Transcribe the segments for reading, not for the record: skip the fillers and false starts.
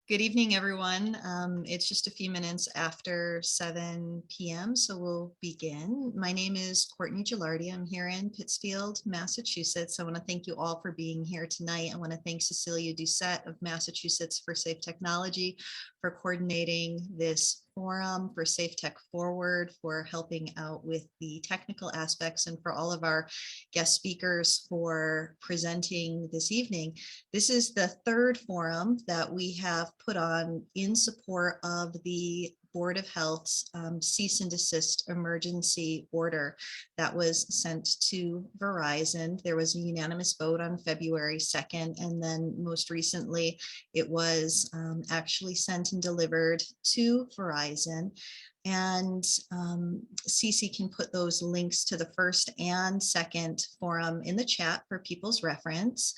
Good evening, everyone. It's just a few minutes after 7 p.m., so we'll begin. My name is Courtney Gilardi. I'm here in Pittsfield, Massachusetts. I want to thank you all for being here tonight. I want to thank Cecilia Doucette of Massachusetts for Safe Technology for coordinating this forum, for Safe Tech Forward, for helping out with the technical aspects, and for all of our guest speakers for presenting this evening. This is the third forum that we have put on in support of the Board of Health's cease and desist emergency order that was sent to Verizon. There was a unanimous vote on February 2nd, and then most recently it was actually sent and delivered to Verizon. And Cece can put those links to the first and second forum in the chat for people's reference.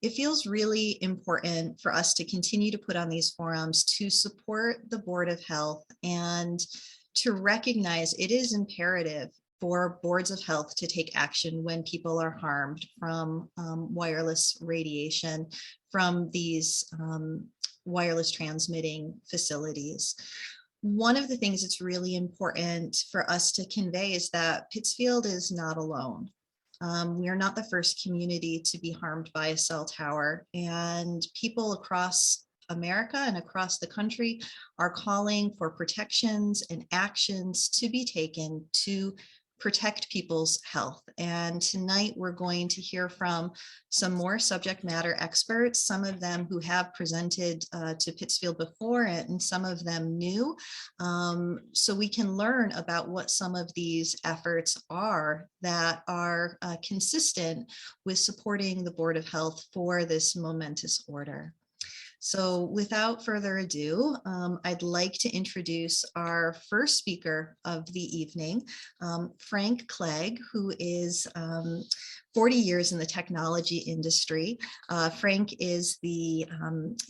It feels really important for us to continue to put on these forums to support the Board of Health and to recognize it is imperative for boards of health to take action when people are harmed from wireless radiation from these wireless transmitting facilities. One of the things that's really important for us to convey is that Pittsfield is not alone. We are not the first community to be harmed by a cell tower, and people across America and across the country are calling for protections and actions to be taken to protect people's health. And tonight we're going to hear from some more subject matter experts, some of them who have presented to Pittsfield before and some of them new, so we can learn about what some of these efforts are that are consistent with supporting the Board of Health for this momentous order. So without further ado, I'd like to introduce our first speaker of the evening, Frank Clegg, who is 40 years in the technology industry. Frank is the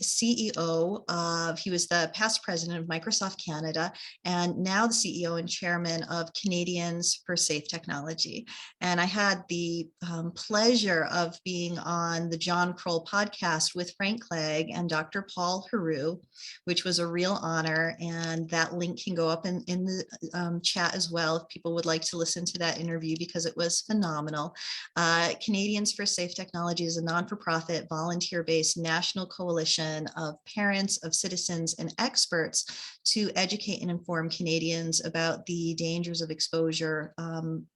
CEO of, he was the past president of Microsoft Canada, and now the CEO and chairman of Canadians for Safe Technology. And I had the pleasure of being on the John Kroll podcast with Frank Clegg and Dr. Paul Heroux, which was a real honor. And that link can go up in the chat as well if people would like to listen to that interview, because it was phenomenal. Canadians for Safe Technology is a non-for-profit, volunteer-based national coalition of parents, of citizens, and experts to educate and inform Canadians about the dangers of exposure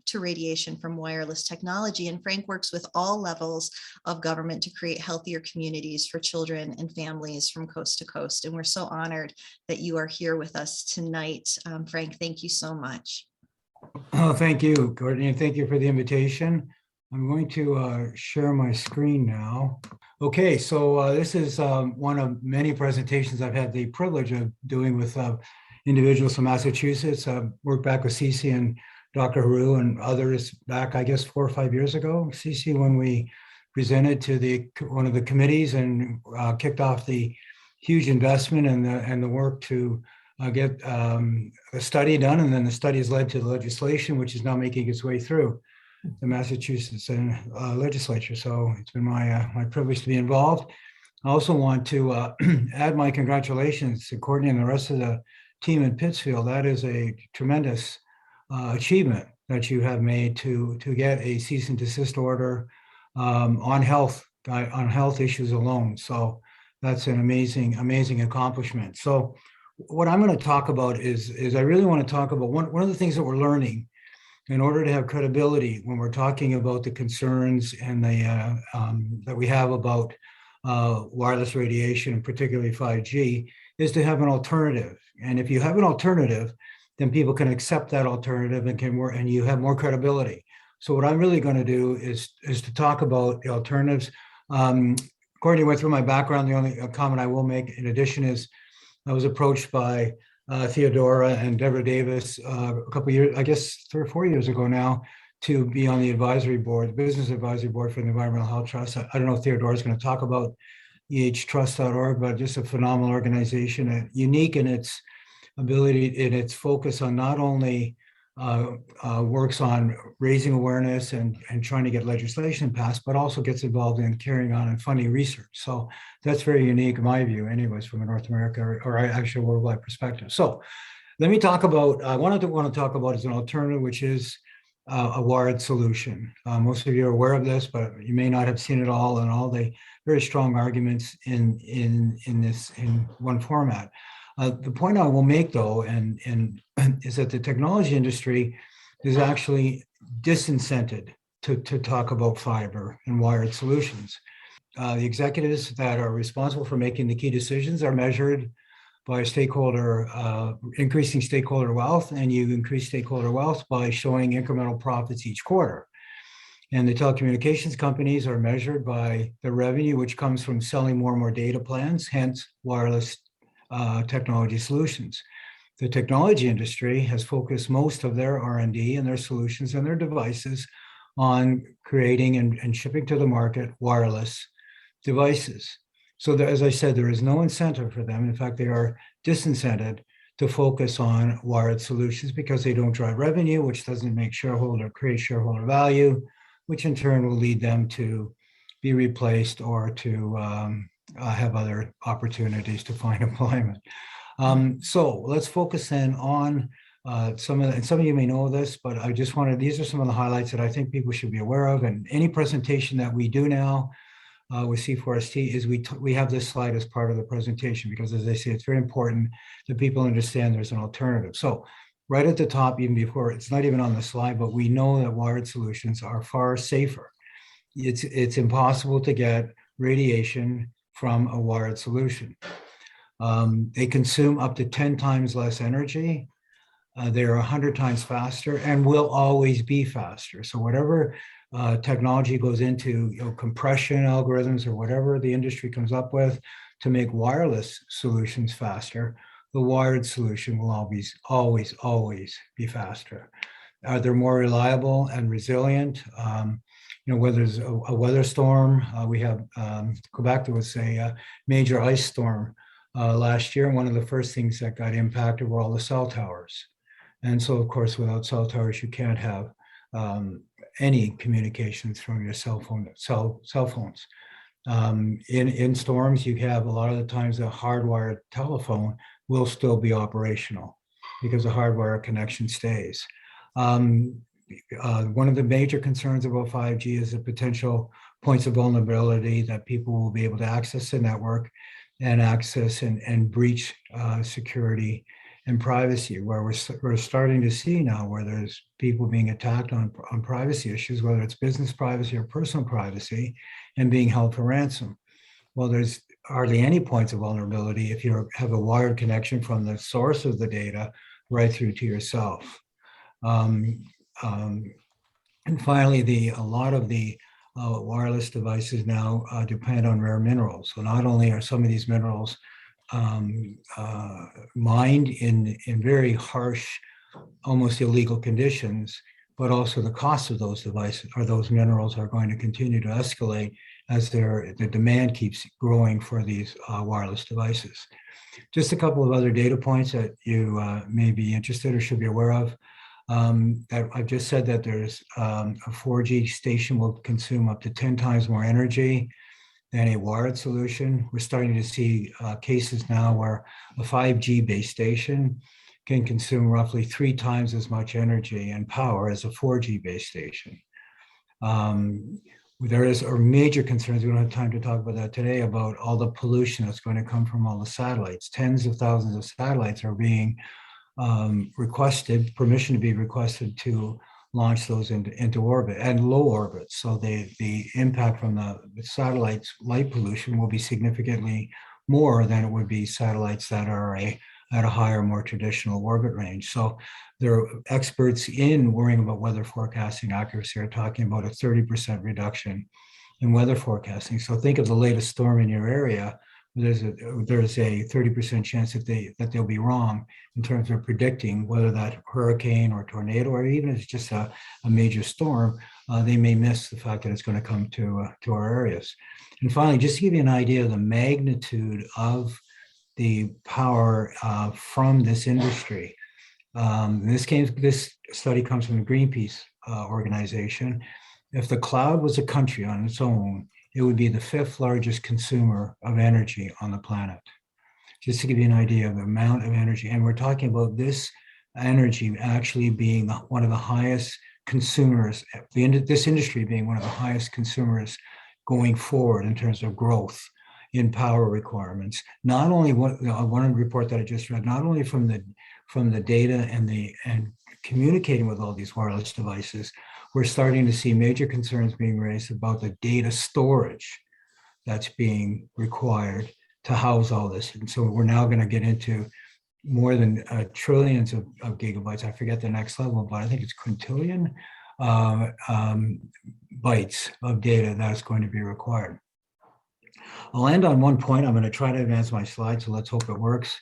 to radiation from wireless technology. And Frank works with all levels of government to create healthier communities for children and families from coast to coast. And we're so honored that you are here with us tonight. Frank, thank you so much. Oh, thank you, Courtney, and thank you for the invitation. I'm going to share my screen now. Okay, so this is one of many presentations I've had the privilege of doing with individuals from Massachusetts. I worked back with Cece and Dr. Heroux and others back, I guess, 4 or 5 years ago. Cece, when we presented to one of the committees and kicked off the huge investment and the work to get a study done, and then the study has led to the legislation, which is now making its way through the Massachusetts legislature. So it's been my privilege to be involved. I also want to add my congratulations to Courtney and the rest of the team in Pittsfield. That is a tremendous achievement that you have made to get a cease and desist order on health issues alone. So that's an amazing accomplishment. So what I'm going to talk about is I really want to talk about one of the things that we're learning in order to have credibility when we're talking about the concerns and the that we have about wireless radiation, and particularly 5G, is to have an alternative. And if you have an alternative, then people can accept that alternative and you have more credibility. So what I'm really going to do is to talk about the alternatives. Courtney went through my background. The only comment I will make in addition is I was approached by Theodora and Deborah Davis a couple of years, I guess 3 or 4 years ago now, to be on the advisory board, the business advisory board for the Environmental Health Trust. I don't know if Theodora is going to talk about ehtrust.org, but just a phenomenal organization, unique in its ability, in its focus on not only works on raising awareness and trying to get legislation passed, but also gets involved in carrying on and funding research. So that's very unique in my view, anyways, from a North America or actually worldwide perspective. So let me talk about, I want to talk about is an alternative, which is a wired solution. Most of you are aware of this, but you may not have seen it all and all the very strong arguments in one format. The point I will make, though, and is that the technology industry is actually disincented to talk about fiber and wired solutions. The executives that are responsible for making the key decisions are measured by increasing stakeholder wealth, and you increase stakeholder wealth by showing incremental profits each quarter. And the telecommunications companies are measured by the revenue, which comes from selling more and more data plans, hence wireless technology solutions. The technology industry has focused most of their R&D and their solutions and their devices on creating and shipping to the market wireless devices. So as I said, there is no incentive for them. In fact, they are disincented to focus on wired solutions because they don't drive revenue, which doesn't create shareholder value, which in turn will lead them to be replaced or to have other opportunities to find employment. So let's focus then on some of you may know this, but I just these are some of the highlights that I think people should be aware of. And any presentation that we do now with C4ST is we have this slide as part of the presentation, because as I say, it's very important that people understand there's an alternative. So right at the top, even before, it's not even on the slide, but we know that wired solutions are far safer. It's impossible to get radiation from a wired solution. They consume up to 10 times less energy. They're 100 times faster and will always be faster. So whatever technology goes into, compression algorithms or whatever the industry comes up with to make wireless solutions faster, the wired solution will always be faster. They're more reliable and resilient. Whether there's a weather storm, we have Quebec, there was a major ice storm last year. And one of the first things that got impacted were all the cell towers. And so, of course, without cell towers, you can't have any communications from your cell phones. In storms, you have a lot of the times a hardwired telephone will still be operational because the hardwire connection stays. One of the major concerns about 5G is the potential points of vulnerability that people will be able to access the network and access and breach security and privacy, where we're starting to see now where there's people being attacked on privacy issues, whether it's business privacy or personal privacy, and being held for ransom. Well, there's hardly any points of vulnerability if you have a wired connection from the source of the data right through to yourself. And finally, a lot of the wireless devices now depend on rare minerals. So not only are some of these minerals mined in very harsh, almost illegal conditions, but also the cost of those devices or those minerals are going to continue to escalate as the demand keeps growing for these wireless devices. Just a couple of other data points that you may be interested or should be aware of. That I've just said that there's a 4G station will consume up to 10 times more energy than a wired solution. We're starting to see cases now where a 5G base station can consume roughly 3 times as much energy and power as a 4G base station. There are major concerns, we don't have time to talk about that today, about all the pollution that's going to come from all the satellites. Tens of thousands of satellites are being permission to be requested to launch those into orbit and low orbit. So the impact from the satellites' light pollution will be significantly more than it would be satellites that are at a higher, more traditional orbit range. So there are experts in worrying about weather forecasting accuracy are talking about a 30% reduction in weather forecasting. So think of the latest storm in your area. There's a 30% chance that they'll be wrong in terms of predicting whether that hurricane or tornado, or even if it's just a major storm, they may miss the fact that it's going to come to our areas. And finally, just to give you an idea of the magnitude of the power from this industry, This study comes from the Greenpeace organization. If the cloud was a country on its own, it would be the 5th largest consumer of energy on the planet. Just to give you an idea of the amount of energy. And we're talking about this energy actually being one of the highest consumers, this industry being one of the highest consumers going forward in terms of growth in power requirements. Not only one report that I just read, not only from the data and communicating with all these wireless devices, we're starting to see major concerns being raised about the data storage that's being required to house all this. And so we're now going to get into more than trillions of gigabytes. I forget the next level, but I think it's quintillion bytes of data that's going to be required. I'll end on one point. I'm going to try to advance my slide, so let's hope it works.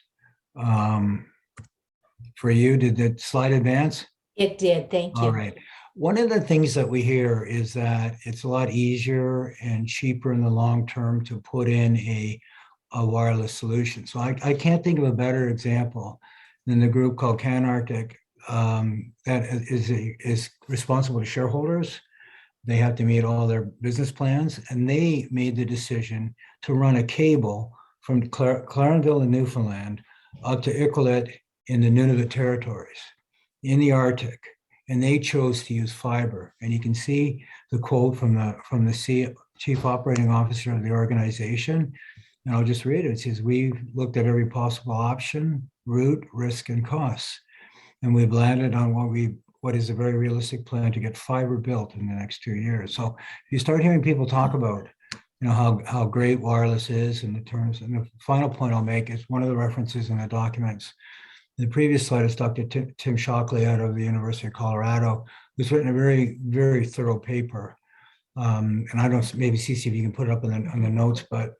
For you, did the slide advance? It did, thank you. All right. One of the things that we hear is that it's a lot easier and cheaper in the long term to put in a wireless solution. So I can't think of a better example than the group called CanArctic that is responsible to shareholders. They have to meet all their business plans, and they made the decision to run a cable from Clarenville in Newfoundland up to Iqaluit in the Nunavut territories in the Arctic. And they chose to use fiber. And you can see the quote from the chief operating officer of the organization. And I'll just read it. It says, "We've looked at every possible option, route, risk, and costs. And we've landed on what is a very realistic plan to get fiber built in the next 2 years." So if you start hearing people talk about, how great wireless is in the terms, and the final point I'll make is one of the references in the documents. The previous slide is Dr. Tim Shockley out of the University of Colorado, who's written a very, very thorough paper. And I don't know, maybe Cece, if you can put it up on the notes, but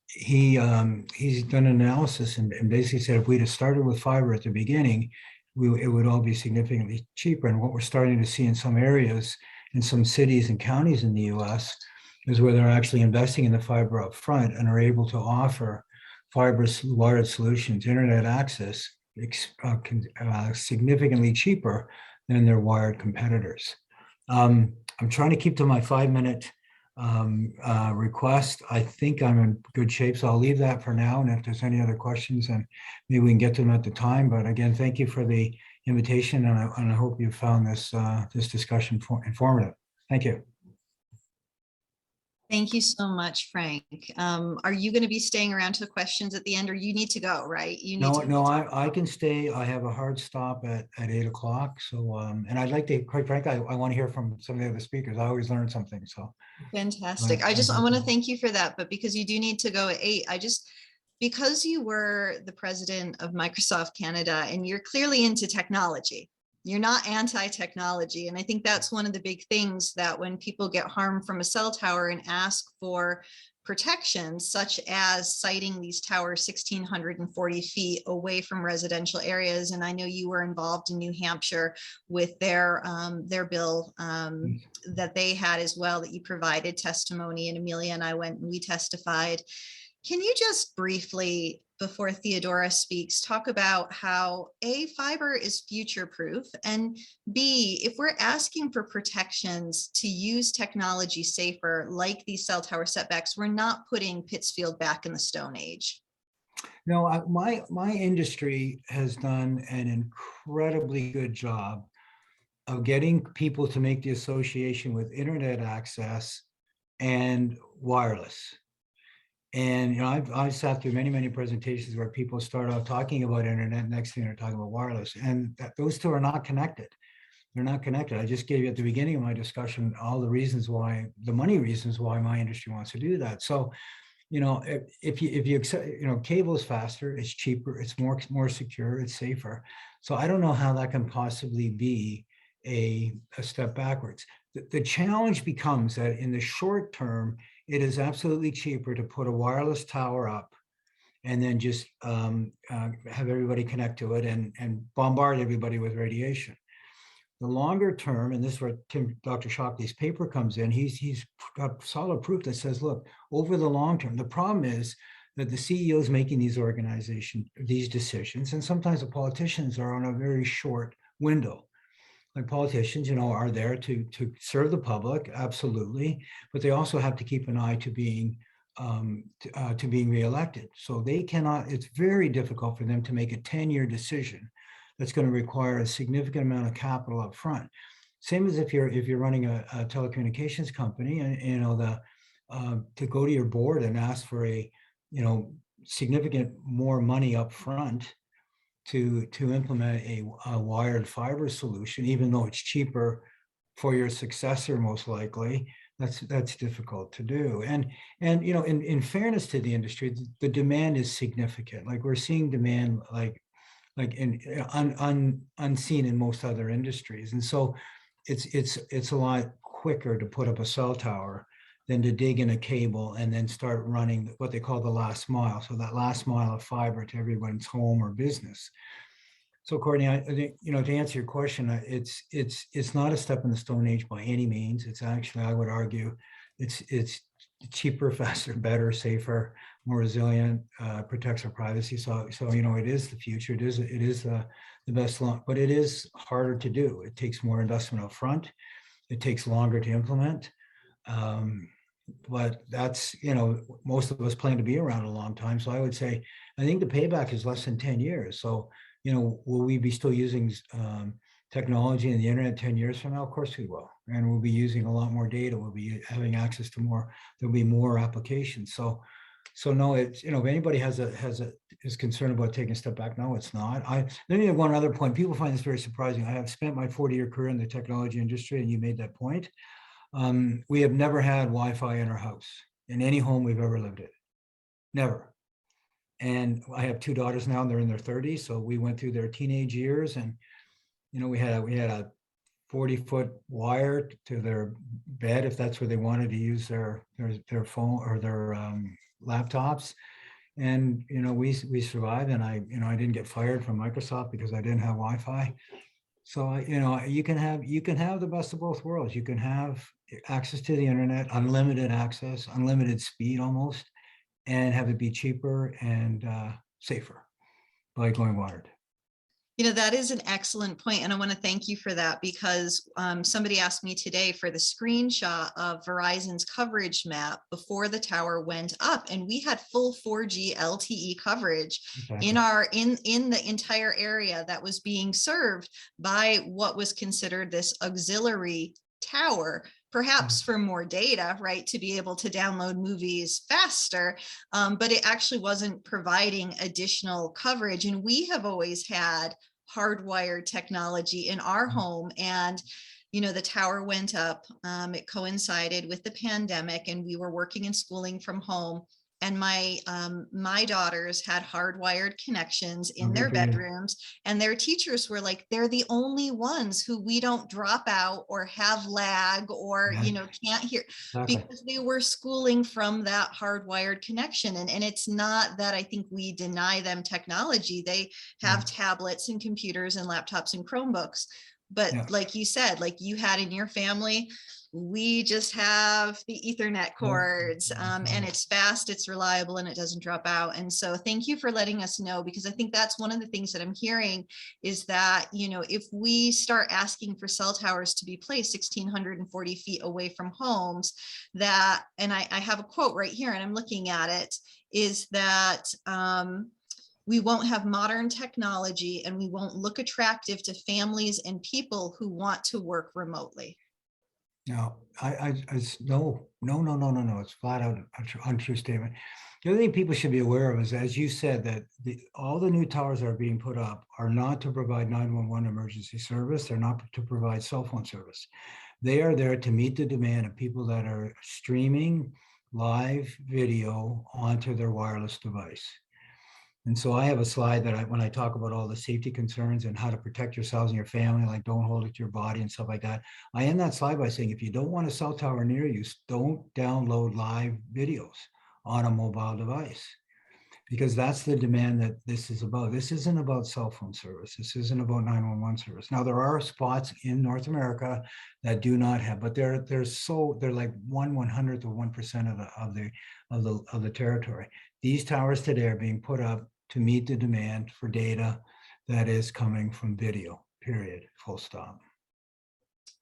he's done an analysis and basically said if we'd have started with fiber at the beginning, it would all be significantly cheaper. And what we're starting to see in some areas, in some cities and counties in the US, is where they're actually investing in the fiber up front and are able to offer fiber wired solutions, internet access, significantly cheaper than their wired competitors. I'm trying to keep to my 5-minute request. I think I'm in good shape, so I'll leave that for now. And if there's any other questions, then maybe we can get to them at the time. But again, thank you for the invitation, and I hope you found this discussion informative. Thank you. Thank you so much, Frank. Are you going to be staying around to questions at the end, or you need to go, right? No, I can stay. I have a hard stop at 8 o'clock. So, and I'd like to, quite frankly, I want to hear from some of the other speakers. I always learn something. So fantastic. I want to thank you for that. But because you do need to go at 8, because you were the president of Microsoft Canada and you're clearly into technology. You're not anti-technology. And I think that's one of the big things, that when people get harmed from a cell tower and ask for protections, such as siting these towers 1,640 feet away from residential areas. And I know you were involved in New Hampshire with their bill that they had as well, that you provided testimony, and Amelia and I went and we testified. Can you just briefly, before Theodora speaks, talk about how A, fiber is future-proof, and B, if we're asking for protections to use technology safer, like these cell tower setbacks, we're not putting Pittsfield back in the Stone Age? No, my industry has done an incredibly good job of getting people to make the association with internet access and wireless. And I've sat through many presentations where people start out talking about internet, next thing they're talking about wireless, and those two are not connected. They're not connected. I just gave you at the beginning of my discussion all the reasons why, the money reasons why my industry wants to do that. So, if you accept, cable is faster, it's cheaper, it's more secure, it's safer. So I don't know how that can possibly be a step backwards. The challenge becomes that in the short term, it is absolutely cheaper to put a wireless tower up and then just have everybody connect to it and bombard everybody with radiation. The longer term, and this is where Dr. Shockley's paper comes in, he's got solid proof that says, look, over the long term, the problem is that the CEOs making these decisions, and sometimes the politicians are on a very short window. Like politicians, are there to serve the public, absolutely, but they also have to keep an eye to being reelected. So they cannot. It's very difficult for them to make a 10-year decision that's going to require a significant amount of capital up front. Same as if you're running a telecommunications company, and to go to your board and ask for a significant more money up front to implement a wired fiber solution, even though it's cheaper for your successor, most likely, that's difficult to do. And in fairness to the industry, the demand is significant. Like we're seeing demand like unseen in most other industries, and so it's a lot quicker to put up a cell tower than to dig in a cable and then start running what they call the last mile. So that last mile of fiber to everyone's home or business. So Courtney, I think, to answer your question, it's not a step in the Stone Age by any means. It's actually, I would argue, it's cheaper, faster, better, safer, more resilient, protects our privacy. So it is the future. It is the best long, but it is harder to do. It takes more investment up front. It takes longer to implement. But that's, most of us plan to be around a long time. So I would say, I think the payback is less than 10 years. So, will we be still using technology and the internet 10 years from now? Of course we will. And we'll be using a lot more data. We'll be having access to more, there'll be more applications. So no, it's, if anybody is concerned about taking a step back, no, it's not. Let me have one other point. People find this very surprising. I have spent my 40-year career in the technology industry, and you made that point. We have never had Wi-Fi in our house, in any home we've ever lived in. Never. And I have two daughters now, and they're in their 30s. So we went through their teenage years, and we had a 40-foot wire to their bed if that's where they wanted to use their phone or their laptops. And we survived, and I didn't get fired from Microsoft because I didn't have Wi-Fi. So you can have the best of both worlds. You can have access to the internet, unlimited access, unlimited speed almost, and have it be cheaper and safer by going wired. That is an excellent point, and I want to thank you for that, because somebody asked me today for the screenshot of Verizon's coverage map before the tower went up, and we had full 4G LTE coverage in the entire area that was being served by what was considered this auxiliary tower, perhaps for more data, right, to be able to download movies faster, but it actually wasn't providing additional coverage. And we have always had hardwired technology in our home, and the tower went up. It coincided with the pandemic, and we were working and schooling from home. And my daughters had hardwired connections in their bedrooms, and their teachers were like, they're the only ones who we don't drop out or have lag or, can't hear, because they were schooling from that hardwired connection. And it's not that I think we deny them technology. They have tablets and computers and laptops and Chromebooks. But like you said, like you had in your family, we just have the Ethernet cords, and it's fast, it's reliable, and it doesn't drop out. And so thank you for letting us know, because I think that's one of the things that I'm hearing is that, if we start asking for cell towers to be placed 1,640 feet away from homes, that, and I have a quote right here, and I'm looking at it, is that we won't have modern technology, and we won't look attractive to families and people who want to work remotely. No, no. It's flat out untrue statement. The other thing people should be aware of is, as you said, that all the new towers that are being put up are not to provide 911 emergency service. They're not to provide cell phone service. They are there to meet the demand of people that are streaming live video onto their wireless device. And so I have a slide that when I talk about all the safety concerns and how to protect yourselves and your family, like don't hold it to your body and stuff like that, I end that slide by saying, if you don't want a cell tower near you, don't download live videos on a mobile device, because that's the demand that this is about. This isn't about cell phone service. This isn't about 911 service. Now, there are spots in North America that do not have, but they're like 1/100th of 1% of the territory. these towers today are being put up to meet the demand for data that is coming from video, period, full stop.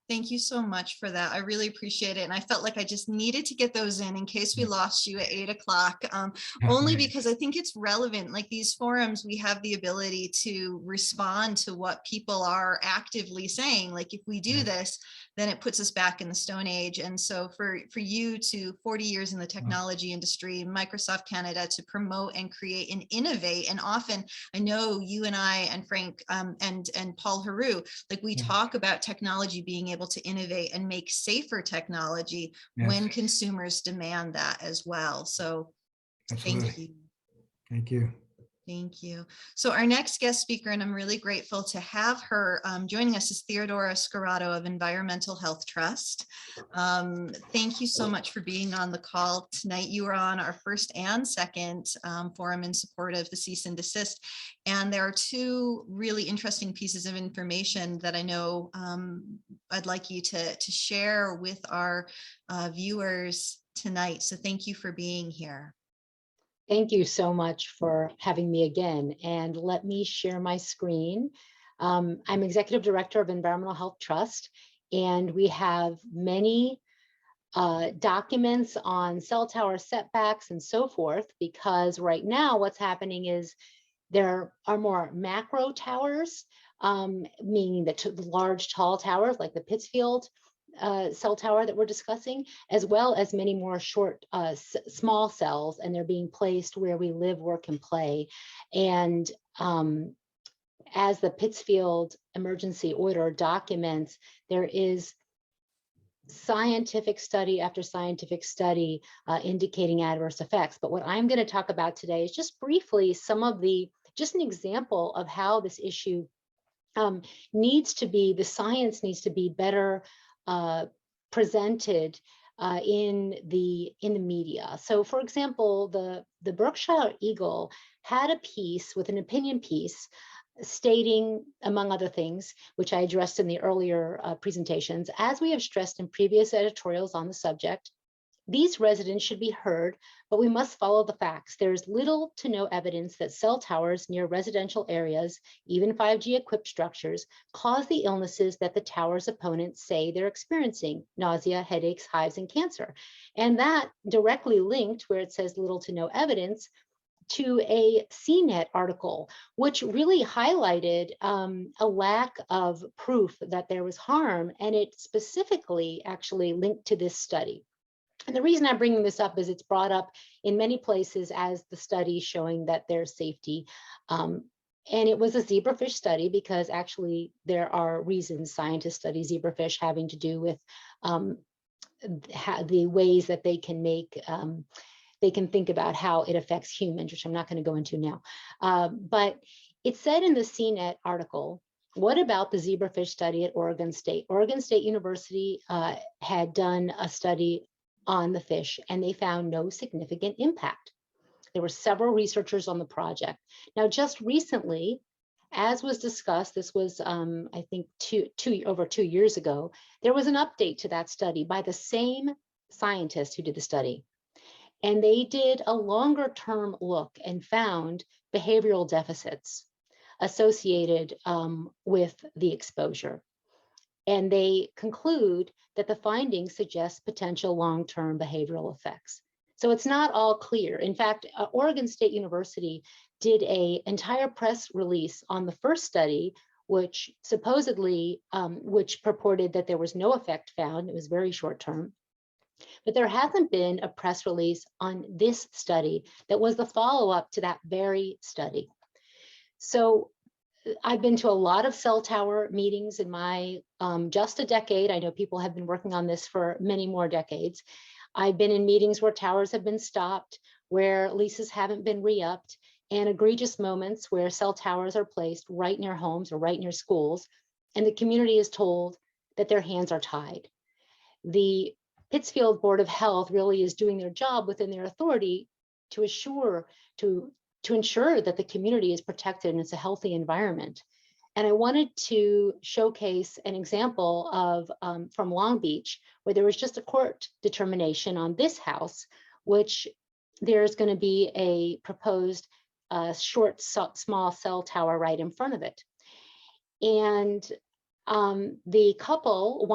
Thank you so much for that. I really appreciate it. And I felt like I just needed to get those in case we lost you at 8 o'clock, only because I think it's relevant. Like these forums, we have the ability to respond to what people are actively saying. Like if we do this, then it puts us back in the Stone Age. And so for you to 40 years in the technology industry, Microsoft Canada, to promote and create and innovate. And often I know you and I and Frank and Paul Haru, like we talk about technology being able to innovate and make safer technology when consumers demand that as well. So thank you. Thank you. Thank you. So our next guest speaker, and I'm really grateful to have her joining us, is Theodora Scarato of Environmental Health Trust. Thank you so much for being on the call tonight. You were on our first and second forum in support of the cease and desist. And there are two really interesting pieces of information that I know I'd like you to share with our viewers tonight. So thank you for being here. Thank you so much for having me again. And let me share my screen. I'm Executive Director of Environmental Health Trust, and we have many documents on cell tower setbacks and so forth, because right now what's happening is there are more macro towers, meaning the large tall towers like the Pittsfield cell tower that we're discussing, as well as many more short, small cells, and they're being placed where we live, work, and play. And as the Pittsfield emergency order documents, there is scientific study after scientific study indicating adverse effects. But what I'm going to talk about today is just briefly just an example of how this issue the science needs to be better presented in the media. So, for example, the Berkshire Eagle had a piece with an opinion piece stating, among other things, which I addressed in the earlier presentations, as we have stressed in previous editorials on the subject, these residents should be heard, but we must follow the facts. There is little to no evidence that cell towers near residential areas, even 5G equipped structures, cause the illnesses that the tower's opponents say they're experiencing: nausea, headaches, hives, and cancer. And that directly linked, where it says little to no evidence, to a CNET article, which really highlighted a lack of proof that there was harm, and it specifically actually linked to this study. And the reason I'm bringing this up is it's brought up in many places as the study showing that there's safety. And it was a zebrafish study, because actually there are reasons scientists study zebrafish having to do with the ways that they can make, they can think about how it affects humans, which I'm not going to go into now. But it said in the CNET article, what about the zebrafish study at Oregon State? Oregon State University had done a study on the fish, and they found no significant impact. There were several researchers on the project. Now, just recently, as was discussed, this was, I think, over 2 years ago, there was an update to that study by the same scientists who did the study. And they did a longer term look and found behavioral deficits associated with the exposure. And they conclude that the findings suggest potential long-term behavioral effects. So it's not all clear. In fact, Oregon State University did an entire press release on the first study, which supposedly, which purported that there was no effect found. It was very short-term. But there hasn't been a press release on this study that was the follow-up to that very study. So I've been to a lot of cell tower meetings in my just a decade. I know people have been working on this for many more decades. I've been in meetings where towers have been stopped, where leases haven't been re-upped, and egregious moments where cell towers are placed right near homes or right near schools, and the community is told that their hands are tied. The Pittsfield Board of Health really is doing their job within their authority to ensure that the community is protected and it's a healthy environment. And I wanted to showcase an example of from Long Beach, where there was just a court determination on this house, which there's going to be a proposed small cell tower right in front of it. And the couple,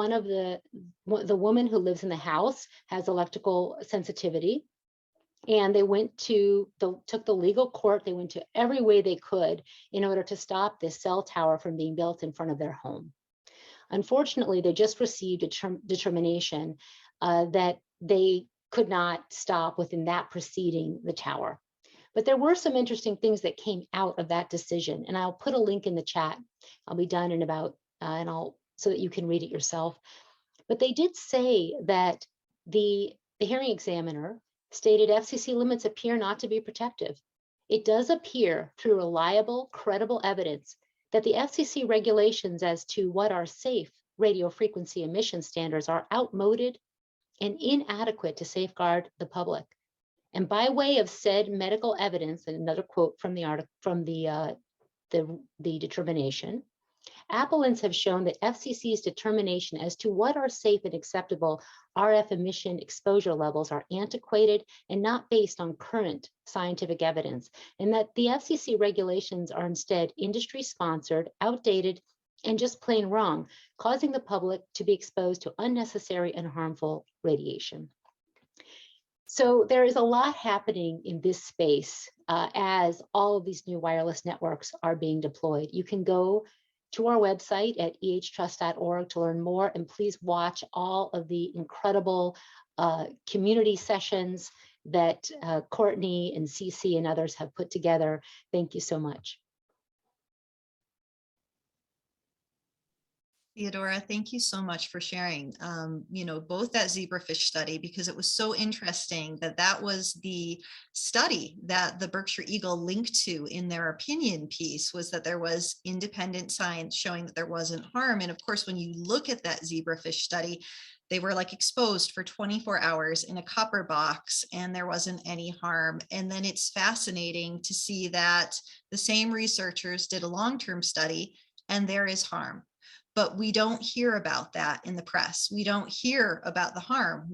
the woman who lives in the house has electrical sensitivity, and they took the legal court. They went to every way they could in order to stop this cell tower from being built in front of their home. Unfortunately, they just received a determination that they could not stop within that proceeding the tower. But there were some interesting things that came out of that decision, and I'll put a link in the chat. I'll be done in about, so that you can read it yourself. But they did say that the hearing examiner stated FCC limits appear not to be protective. It does appear through reliable, credible evidence that the FCC regulations as to what are safe radio frequency emission standards are outmoded and inadequate to safeguard the public. And by way of said medical evidence, and another quote from the article from the determination, appellants have shown that FCC's determination as to what are safe and acceptable RF emission exposure levels are antiquated and not based on current scientific evidence, and that the FCC regulations are instead industry-sponsored, outdated, and just plain wrong, causing the public to be exposed to unnecessary and harmful radiation. So there is a lot happening in this space as all of these new wireless networks are being deployed. You can go to our website at ehtrust.org to learn more, and please watch all of the incredible community sessions that Courtney and Cece and others have put together. Thank you so much. Theodora, thank you so much for sharing, both that zebrafish study, because it was so interesting that was the study that the Berkshire Eagle linked to in their opinion piece, was that there was independent science showing that there wasn't harm. And of course, when you look at that zebrafish study, they were like exposed for 24 hours in a copper box and there wasn't any harm. And then it's fascinating to see that the same researchers did a long-term study and there is harm. But we don't hear about that in the press. We don't hear about the harm.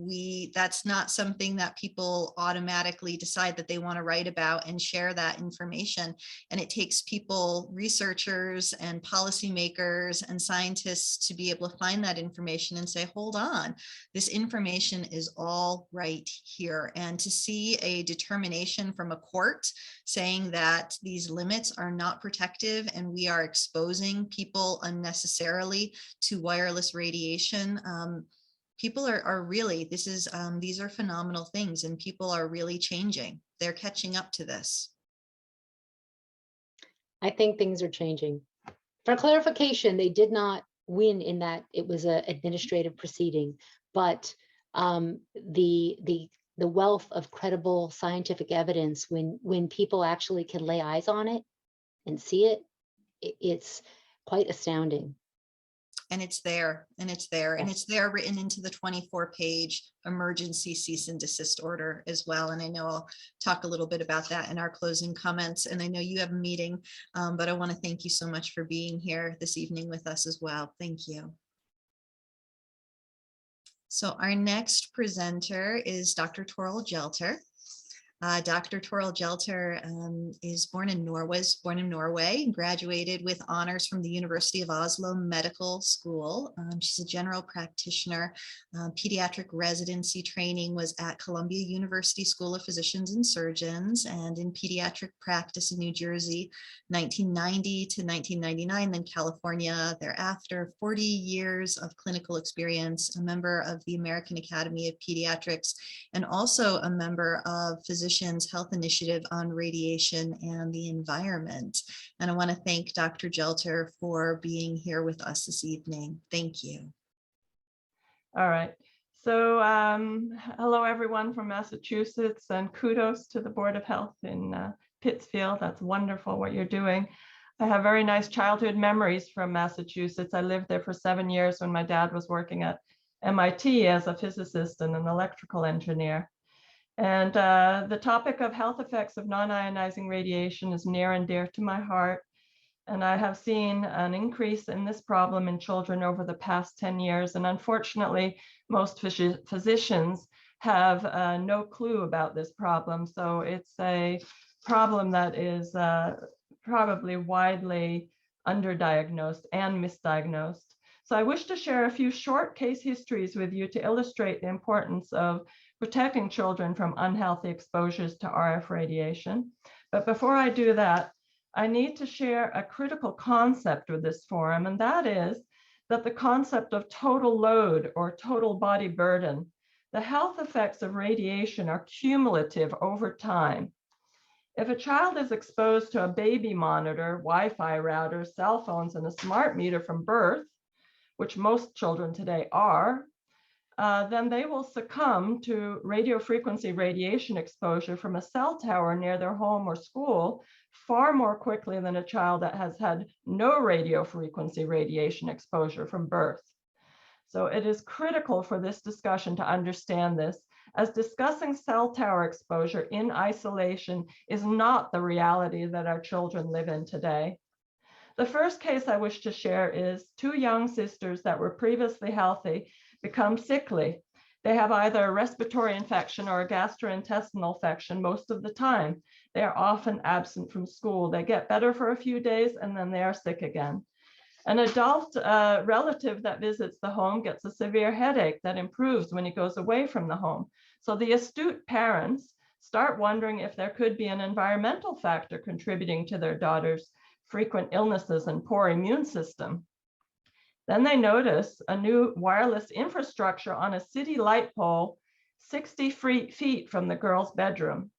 That's not something that people automatically decide that they want to write about and share that information. And it takes people, researchers and policymakers and scientists, to be able to find that information and say, hold on, this information is all right here. And to see a determination from a court saying that these limits are not protective and we are exposing people unnecessarily to wireless radiation, people are really, these are phenomenal things, and people are really changing. They're catching up to this. I think things are changing. For clarification, they did not win in that it was an administrative proceeding, but the wealth of credible scientific evidence, when people actually can lay eyes on it and see it, it's quite astounding. And it's there, and it's there, and it's there written into the 24-page emergency cease and desist order as well. And I know I'll talk a little bit about that in our closing comments. And I know you have a meeting, but I want to thank you so much for being here this evening with us as well. Thank you. So our next presenter is Dr. Toril Jelter. Dr. Toril Jelter is born in Norway, graduated with honors from the University of Oslo Medical School. She's a general practitioner. Pediatric residency training was at Columbia University School of Physicians and Surgeons, and in pediatric practice in New Jersey, 1990 to 1999, then California thereafter. 40 years of clinical experience, a member of the American Academy of Pediatrics, and also a member of Physicians Health Initiative on Radiation and the Environment. And I want to thank Dr. Jelter for being here with us this evening. Thank you. All right. So hello, everyone from Massachusetts, and kudos to the Board of Health in Pittsfield. That's wonderful what you're doing. I have very nice childhood memories from Massachusetts. I lived there for 7 years when my dad was working at MIT as a physicist and an electrical engineer. And the topic of health effects of non-ionizing radiation is near and dear to my heart. And I have seen an increase in this problem in children over the past 10 years. And unfortunately, most physicians have no clue about this problem. So it's a problem that is probably widely underdiagnosed and misdiagnosed. So I wish to share a few short case histories with you to illustrate the importance of protecting children from unhealthy exposures to RF radiation. But before I do that, I need to share a critical concept with this forum, and that is that the concept of total load or total body burden. The health effects of radiation are cumulative over time. If a child is exposed to a baby monitor, Wi-Fi router, cell phones, and a smart meter from birth, which most children today are, then they will succumb to radio frequency radiation exposure from a cell tower near their home or school far more quickly than a child that has had no radio frequency radiation exposure from birth. So it is critical for this discussion to understand this, as discussing cell tower exposure in isolation is not the reality that our children live in today. The first case I wish to share is two young sisters that were previously healthy become sickly. They have either a respiratory infection or a gastrointestinal infection most of the time. They are often absent from school. They get better for a few days and then they are sick again. An adult relative that visits the home gets a severe headache that improves when he goes away from the home. So the astute parents start wondering if there could be an environmental factor contributing to their daughter's frequent illnesses and poor immune system. Then they notice a new wireless infrastructure on a city light pole 60 feet from the girl's bedroom.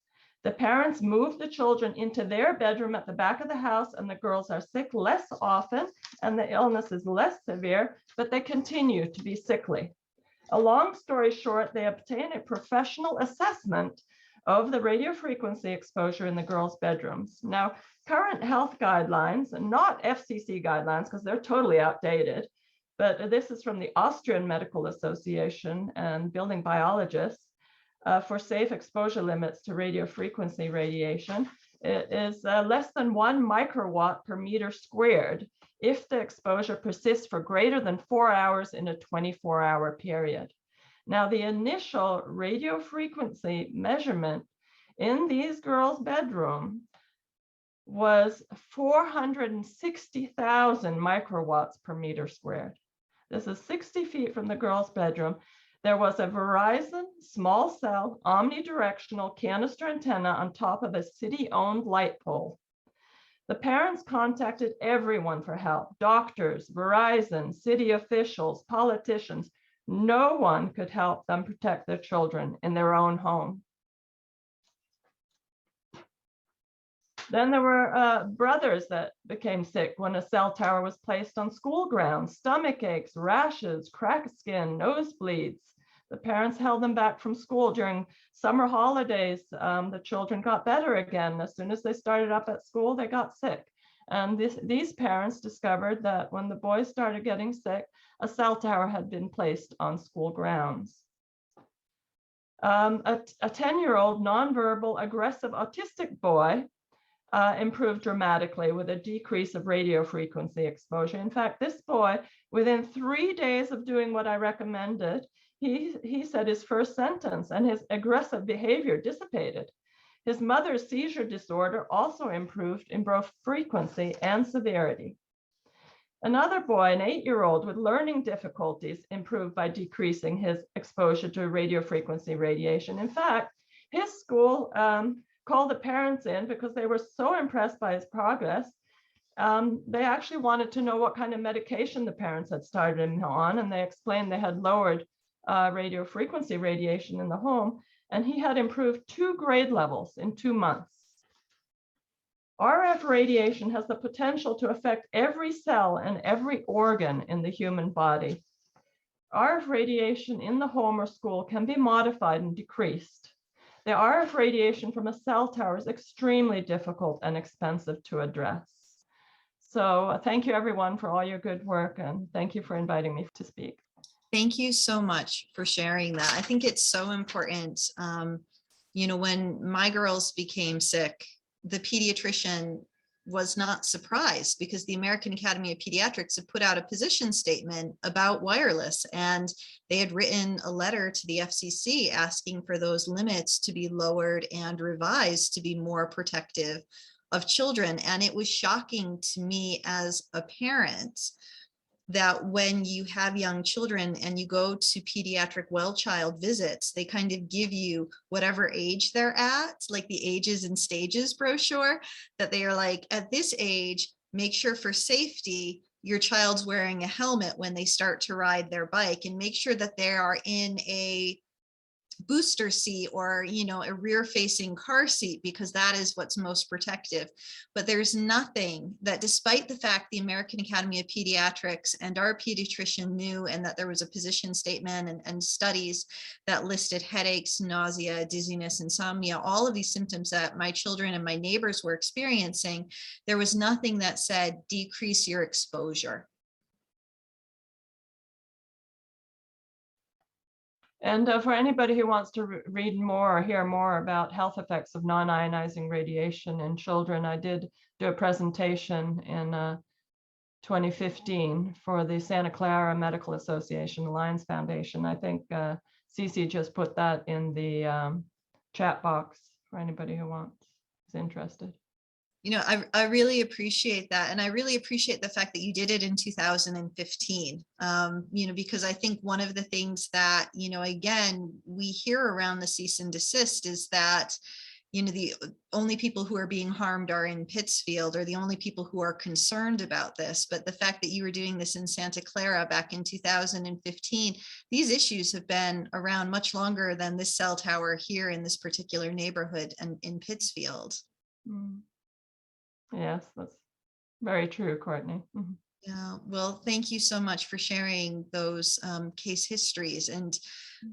The parents move the children into their bedroom at the back of the house, and the girls are sick less often and the illness is less severe, but they continue to be sickly. A long story short, they obtain a professional assessment of the radio frequency exposure in the girls' bedrooms. Now, current health guidelines, not FCC guidelines, because they're totally outdated, but this is from the Austrian Medical Association and building biologists, for safe exposure limits to radio frequency radiation. It is less than 1 microwatt per meter squared if the exposure persists for greater than 4 hours in a 24-hour period. Now, the initial radio frequency measurement in these girls' bedroom was 460,000 microwatts per meter squared. This is 60 feet from the girls' bedroom. There was a Verizon small cell omnidirectional canister antenna on top of a city-owned light pole. The parents contacted everyone for help: doctors, Verizon, city officials, politicians. No one could help them protect their children in their own home. Then there were brothers that became sick when a cell tower was placed on school grounds: stomach aches, rashes, cracked skin, nosebleeds. The parents held them back from school during summer holidays. The children got better again. As soon as they started up at school, they got sick. And these parents discovered that when the boys started getting sick, a cell tower had been placed on school grounds. A 10-year-old nonverbal, aggressive, autistic boy improved dramatically with a decrease of radio frequency exposure. In fact, this boy, within 3 days of doing what I recommended, he said his first sentence and his aggressive behavior dissipated. His mother's seizure disorder also improved in both frequency and severity. Another boy, an 8-year-old with learning difficulties, improved by decreasing his exposure to radio frequency radiation. In fact, his school called the parents in because they were so impressed by his progress. They actually wanted to know what kind of medication the parents had started him on, and they explained they had lowered radio frequency radiation in the home, and he had improved 2 grade levels in 2 months. RF radiation has the potential to affect every cell and every organ in the human body. RF radiation in the home or school can be modified and decreased. The RF radiation from a cell tower is extremely difficult and expensive to address. So thank you everyone for all your good work, and thank you for inviting me to speak. Thank you so much for sharing that. I think it's so important. You know, when my girls became sick, the pediatrician was not surprised because the American Academy of Pediatrics had put out a position statement about wireless, and they had written a letter to the FCC asking for those limits to be lowered and revised to be more protective of children. And it was shocking to me as a parent that when you have young children and you go to pediatric well child visits, they kind of give you whatever age they're at, like the ages and stages brochure, that they are like, at this age, make sure for safety, your child's wearing a helmet when they start to ride their bike, and make sure that they are in a booster seat or, you know, a rear facing car seat, because that is what's most protective. But there's nothing that, despite the fact the American Academy of Pediatrics and our pediatrician knew, and that there was a position statement and studies that listed headaches, nausea, dizziness, insomnia, all of these symptoms that my children and my neighbors were experiencing, there was nothing that said decrease your exposure. And for anybody who wants to read more or hear more about health effects of non-ionizing radiation in children, I did do a presentation in 2015 for the Santa Clara Medical Association, the Lions Foundation. I think Cece just put that in the chat box for anybody who is interested. You know, I really appreciate that. And I really appreciate the fact that you did it in 2015, you know, because I think one of the things that, you know, again, we hear around the cease and desist is that, you know, the only people who are being harmed are in Pittsfield, or the only people who are concerned about this. But the fact that you were doing this in Santa Clara back in 2015, these issues have been around much longer than this cell tower here in this particular neighborhood and in Pittsfield. Mm. Yes, that's very true, Courtney. Mm-hmm. Yeah, well, thank you so much for sharing those case histories and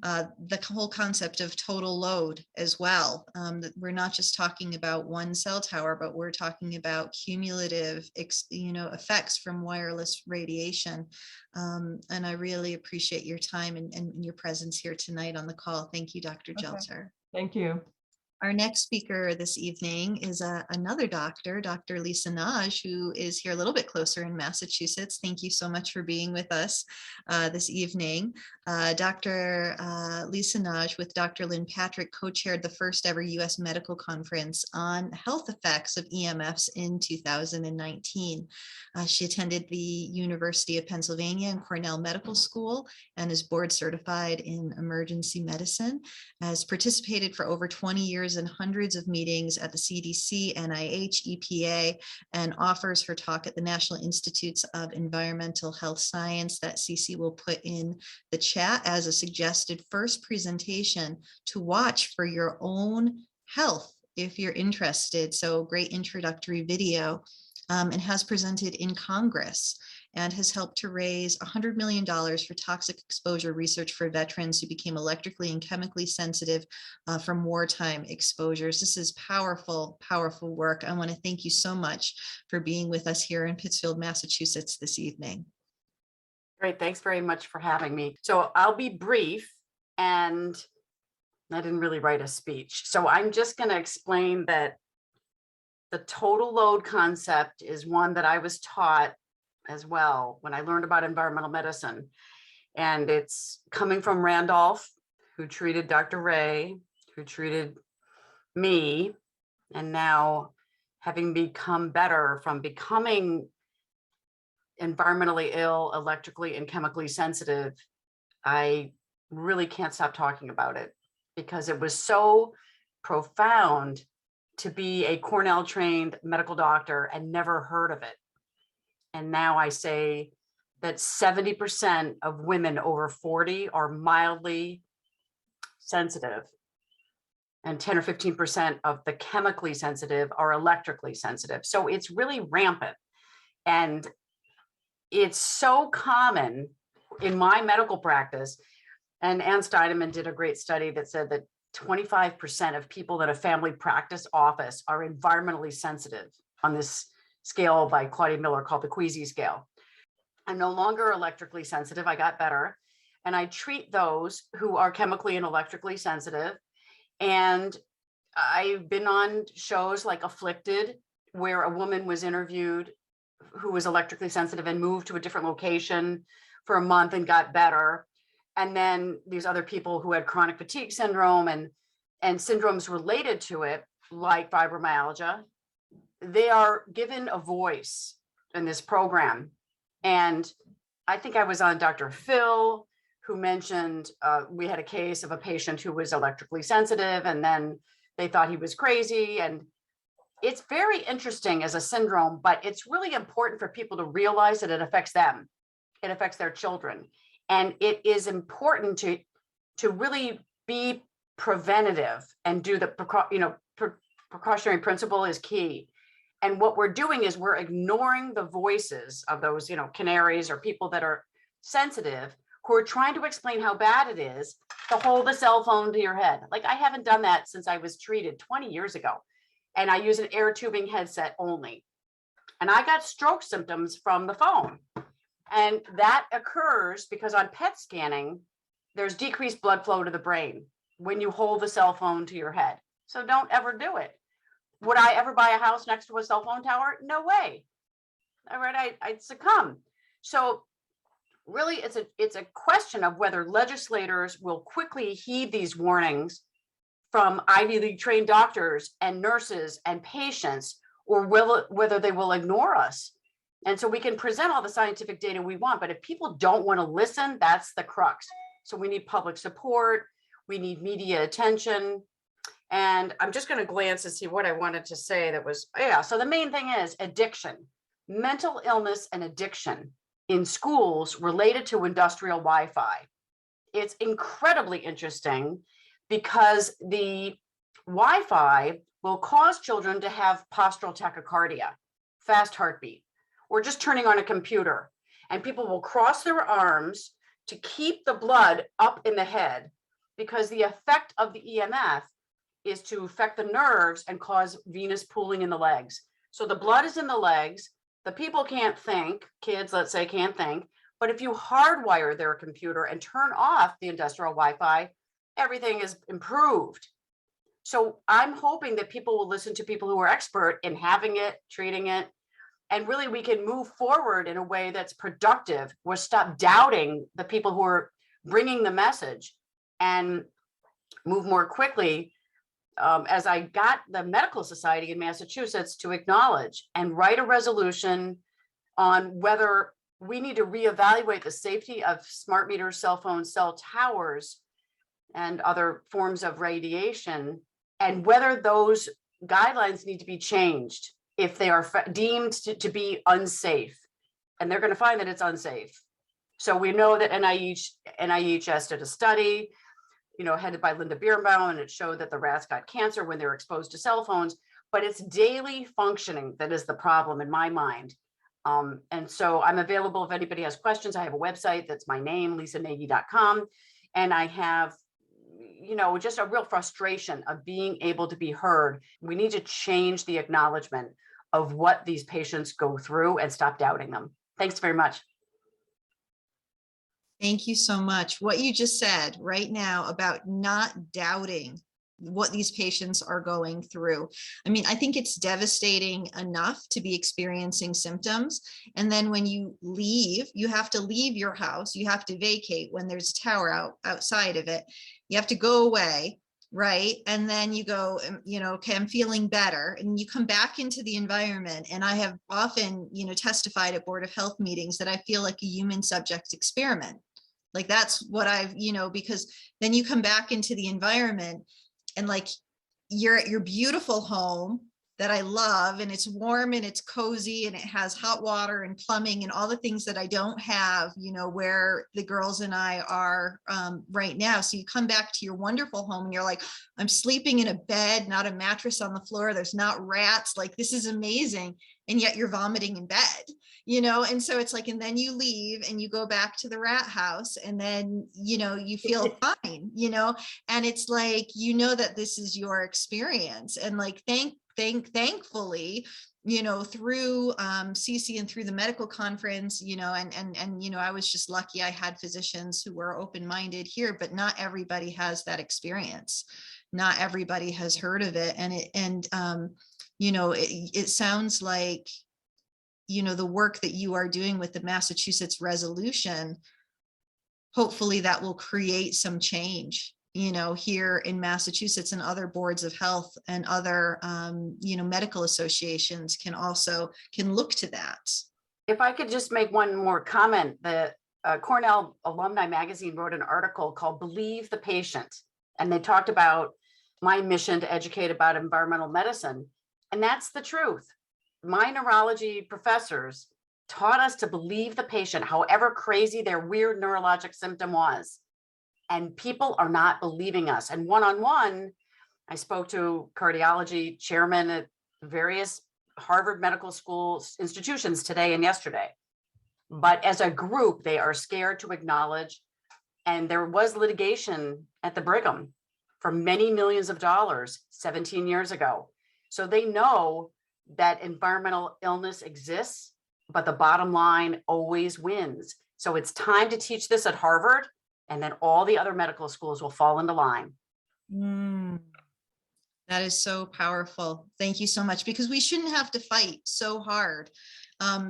the whole concept of total load as well. That we're not just talking about one cell tower, but we're talking about cumulative, you know, effects from wireless radiation. And I really appreciate your time and your presence here tonight on the call. Thank you, Dr. Jelter. Thank you. Our next speaker this evening is another doctor, Dr. Lisa Nagy, who is here a little bit closer in Massachusetts. Thank you so much for being with us this evening. Dr. Lisa Nagy with Dr. Lynn Patrick co-chaired the first ever U.S. medical conference on health effects of EMFs in 2019. She attended the University of Pennsylvania and Cornell Medical School and is board certified in emergency medicine, has participated for over 20 years in hundreds of meetings at the CDC, NIH, EPA, and offers her talk at the National Institutes of Environmental Health Science that Cece will put in the chat as a suggested first presentation to watch for your own health if you're interested. So great introductory video, and has presented in Congress and has helped to raise $100 million for toxic exposure research for veterans who became electrically and chemically sensitive from wartime exposures. This is powerful, powerful work. I want to thank you so much for being with us here in Pittsfield, Massachusetts this evening. Great, thanks very much for having me. So I'll be brief, and I didn't really write a speech. So I'm just going to explain that the total load concept is one that I was taught as well when I learned about environmental medicine. And it's coming from Randolph, who treated Dr. Ray, who treated me, and now having become better from becoming environmentally ill, electrically and chemically sensitive, I really can't stop talking about it because it was so profound to be a Cornell trained medical doctor and never heard of it. And now I say that 70% of women over 40 are mildly sensitive, and 10 or 15% of the chemically sensitive are electrically sensitive. So it's really rampant. And it's so common in my medical practice. And Ann Steineman did a great study that said that 25% of people in a family practice office are environmentally sensitive on this scale by Claudia Miller called the Queasy scale. I'm no longer electrically sensitive. I got better. And I treat those who are chemically and electrically sensitive. And I've been on shows like Afflicted where a woman was interviewed who was electrically sensitive and moved to a different location for a month and got better. And then these other people who had chronic fatigue syndrome and syndromes related to it, like fibromyalgia, they are given a voice in this program. And I think I was on Dr. Phil, who mentioned we had a case of a patient who was electrically sensitive, and then they thought he was crazy. And it's very interesting as a syndrome, but it's really important for people to realize that it affects them. It affects their children. And it is important to really be preventative and do the precautionary principle is key. And what we're doing is we're ignoring the voices of those, canaries or people that are sensitive who are trying to explain how bad it is to hold a cell phone to your head. Like, I haven't done that since I was treated 20 years ago. And I use an air tubing headset only. And I got stroke symptoms from the phone. And that occurs because on PET scanning, there's decreased blood flow to the brain when you hold the cell phone to your head. So don't ever do it. Would I ever buy a house next to a cell phone tower? No way. All right, I'd succumb. So really, it's a question of whether legislators will quickly heed these warnings from Ivy League trained doctors and nurses and patients, or whether they will ignore us. And so we can present all the scientific data we want, but if people don't want to listen, that's the crux. So we need public support, we need media attention. And I'm just going to glance and see what I wanted to say that was, so the main thing is addiction, mental illness and addiction in schools related to industrial Wi-Fi. It's incredibly interesting because the Wi-Fi will cause children to have postural tachycardia, fast heartbeat, or just turning on a computer. And people will cross their arms to keep the blood up in the head because the effect of the EMF is to affect the nerves and cause venous pooling in the legs. So the blood is in the legs. The people can't think, kids, let's say, can't think. But if you hardwire their computer and turn off the industrial Wi-Fi, everything is improved. So I'm hoping that people will listen to people who are expert in having it, treating it, and really we can move forward in a way that's productive. We'll stop doubting the people who are bringing the message and move more quickly. As I got the Medical Society in Massachusetts to acknowledge and write a resolution on whether we need to reevaluate the safety of smart meters, cell phones, cell towers, and other forms of radiation, and whether those guidelines need to be changed if they are deemed to be unsafe. And they're going to find that it's unsafe. So we know that NIHS did a study, headed by Linda Birnbaum, and it showed that the rats got cancer when they were exposed to cell phones, but it's daily functioning that is the problem in my mind. And so I'm available if anybody has questions. I have a website that's my name, lisanegy.com. And I have, just a real frustration of being able to be heard. We need to change the acknowledgement of what these patients go through and stop doubting them. Thanks very much. Thank you so much. What you just said right now about not doubting what these patients are going through. I mean, I think it's devastating enough to be experiencing symptoms. And then when you leave, you have to leave your house. You have to vacate when there's a tower outside of it. You have to go away, right? And then you go, okay, I'm feeling better. And you come back into the environment. And I have often, testified at Board of Health meetings that I feel like a human subject experiment. Like that's what I've, because then you come back into the environment and like you're at your beautiful home that I love, and it's warm and it's cozy and it has hot water and plumbing and all the things that I don't have, where the girls and I are right now. So you come back to your wonderful home and you're like, I'm sleeping in a bed, not a mattress on the floor. There's not rats. Like, this is amazing. And yet you're vomiting in bed, and so it's like, and then you leave and you go back to the rat house and then, you feel fine, and it's like, that this is your experience. And like, thankfully, through Cece and through the medical conference, and I was just lucky I had physicians who were open-minded here, but not everybody has that experience. Not everybody has heard of it. And it sounds like, the work that you are doing with the Massachusetts resolution, hopefully that will create some change, here in Massachusetts, and other boards of health and other, medical associations can look to that. If I could just make one more comment, the Cornell Alumni Magazine wrote an article called Believe the Patient. And they talked about my mission to educate about environmental medicine. And that's the truth. My neurology professors taught us to believe the patient, however crazy their weird neurologic symptom was. And people are not believing us. And one-on-one, I spoke to cardiology chairman at various Harvard Medical School institutions today and yesterday. But as a group, they are scared to acknowledge. And there was litigation at the Brigham for many millions of dollars 17 years ago. So they know that environmental illness exists, but the bottom line always wins. So it's time to teach this at Harvard, and then all the other medical schools will fall into line. That is so powerful. Thank you so much, because we shouldn't have to fight so hard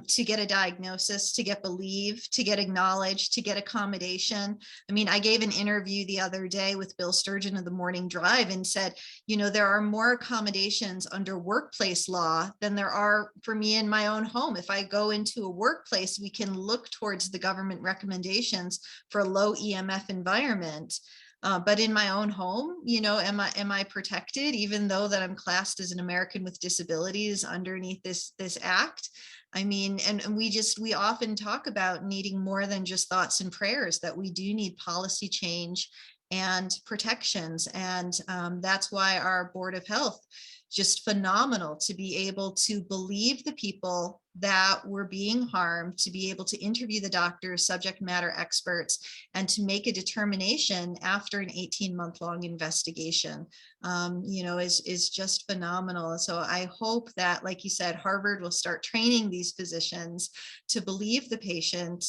to get a diagnosis, to get believed, to get acknowledged, to get accommodation. I mean, I gave an interview the other day with Bill Sturgeon of the Morning Drive and said, there are more accommodations under workplace law than there are for me in my own home. If I go into a workplace, we can look towards the government recommendations for a low EMF environment. But in my own home, am I protected, even though that I'm classed as an American with disabilities underneath this act? I mean, and we often talk about needing more than just thoughts and prayers, that we do need policy change and protections. And that's why our Board of Health, just phenomenal to be able to believe the people that were being harmed, to be able to interview the doctors, subject matter experts, and to make a determination after an 18-month-long investigation, is just phenomenal. So I hope that, like you said, Harvard will start training these physicians to believe the patient,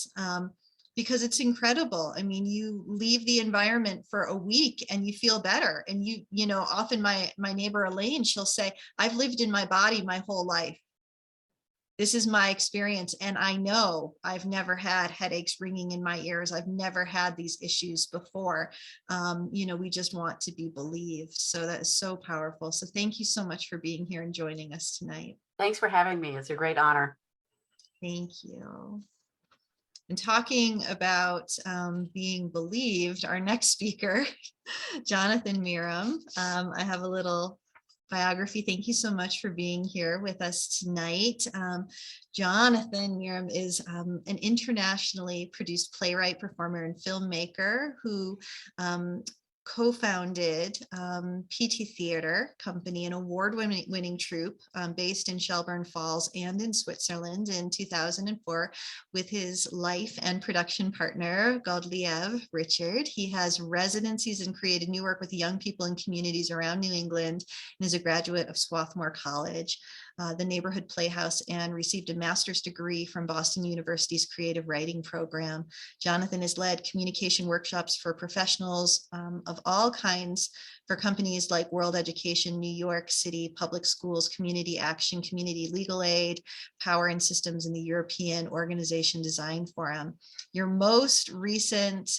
because it's incredible. I mean, you leave the environment for a week and you feel better. And often my neighbor Elaine, she'll say, I've lived in my body my whole life. This is my experience. And I know I've never had headaches ringing in my ears. I've never had these issues before. We just want to be believed. So that is so powerful. So thank you so much for being here and joining us tonight. Thanks for having me. It's a great honor. Thank you. And talking about being believed, our next speaker, Jonathan Mirin. I have a little biography. Thank you so much for being here with us tonight. Jonathan Mirin is an internationally produced playwright, performer, and filmmaker who co-founded Piti Theater Company, an award-winning troupe based in Shelburne Falls and in Switzerland in 2004 with his life and production partner, Godliev Richard. He has residencies and created new work with young people in communities around New England and is a graduate of Swarthmore College, the neighborhood playhouse, and received a master's degree from Boston University's creative writing program. Jonathan has led communication workshops for professionals of all kinds for companies like World Education, New York City Public Schools, Community Action, Community Legal Aid, Power and Systems, and the European Organization Design Forum. Your most recent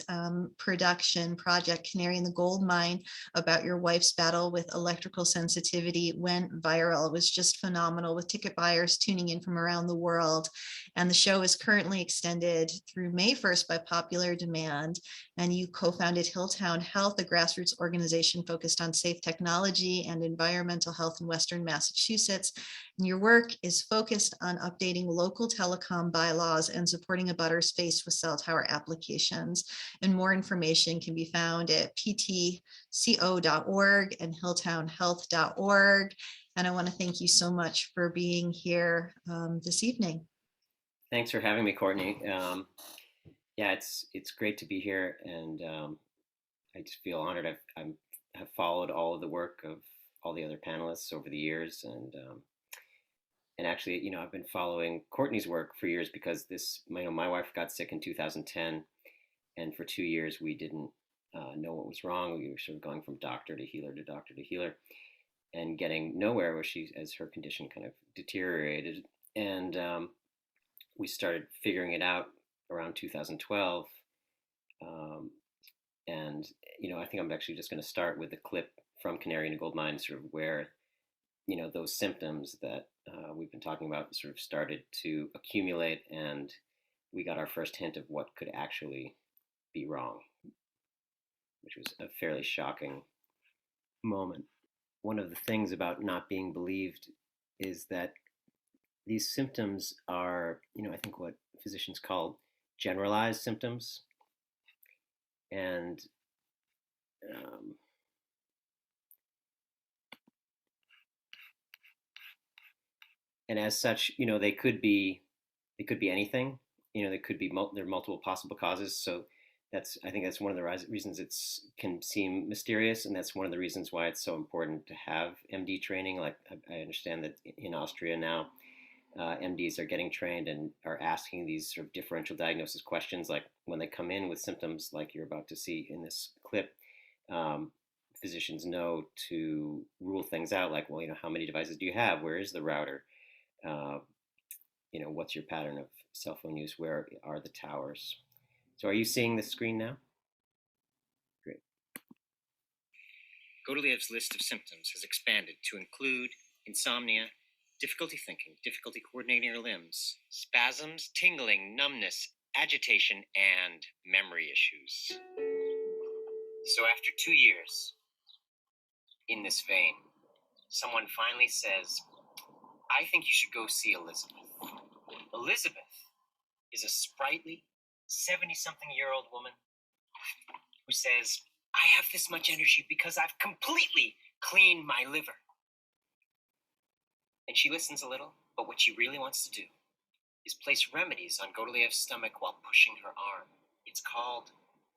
production project, Canary in the Gold Mine, about your wife's battle with electrical sensitivity, went viral. It was just phenomenal, with ticket buyers tuning in from around the world. And the show is currently extended through May 1st by popular demand. And you co-founded Hilltown Health, a grassroots organization focused on safe technology and environmental health in Western Massachusetts. And your work is focused on updating local telecom bylaws and supporting abutters faced with cell tower applications. And more information can be found at ptco.org and hilltownhealth.org. And I want to thank you so much for being here this evening. Thanks for having me, Courtney. Yeah, it's great to be here, and I just feel honored. I have followed all of the work of all the other panelists over the years, and actually, I've been following Courtney's work for years, because my wife got sick in 2010, and for 2 years we didn't know what was wrong. We were sort of going from doctor to healer to doctor to healer, and getting nowhere, where as her condition kind of deteriorated. And we started figuring it out around 2012. And, I think I'm actually just going to start with a clip from Canary in a Gold Mine, sort of where, those symptoms that we've been talking about sort of started to accumulate, and we got our first hint of what could actually be wrong, which was a fairly shocking moment. One of the things about not being believed is that these symptoms are, I think what physicians call generalized symptoms. And as such, they could be anything. There could be there are multiple possible causes. So I think that's one of the reasons it can seem mysterious, and that's one of the reasons why it's so important to have MD training. Like, I understand that in Austria now, MDs are getting trained and are asking these sort of differential diagnosis questions, like when they come in with symptoms like you're about to see in this clip. Physicians know to rule things out, like, well, how many devices do you have? Where is the router? What's your pattern of cell phone use? Where are the towers? So are you seeing the screen now? Great. Godeliev's list of symptoms has expanded to include insomnia, difficulty thinking, difficulty coordinating your limbs, spasms, tingling, numbness, agitation, and memory issues. So after 2 years in this vein, someone finally says, I think you should go see Elizabeth. Elizabeth is a sprightly, 70-something-year-old woman who says, I have this much energy because I've completely cleaned my liver. And she listens a little, but what she really wants to do is place remedies on Godeliev's stomach while pushing her arm. It's called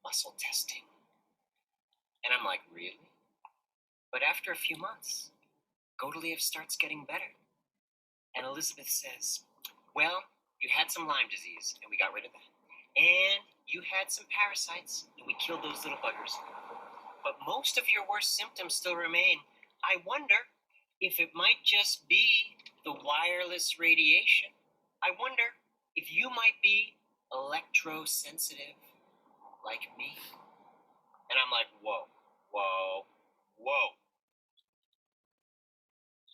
muscle testing. And I'm like, really? But after a few months, Godeliev starts getting better. And Elizabeth says, well, you had some Lyme disease, and we got rid of that. And you had some parasites, and we killed those little buggers. But most of your worst symptoms still remain. I wonder if it might just be the wireless radiation. I wonder if you might be electrosensitive like me. And I'm like, whoa.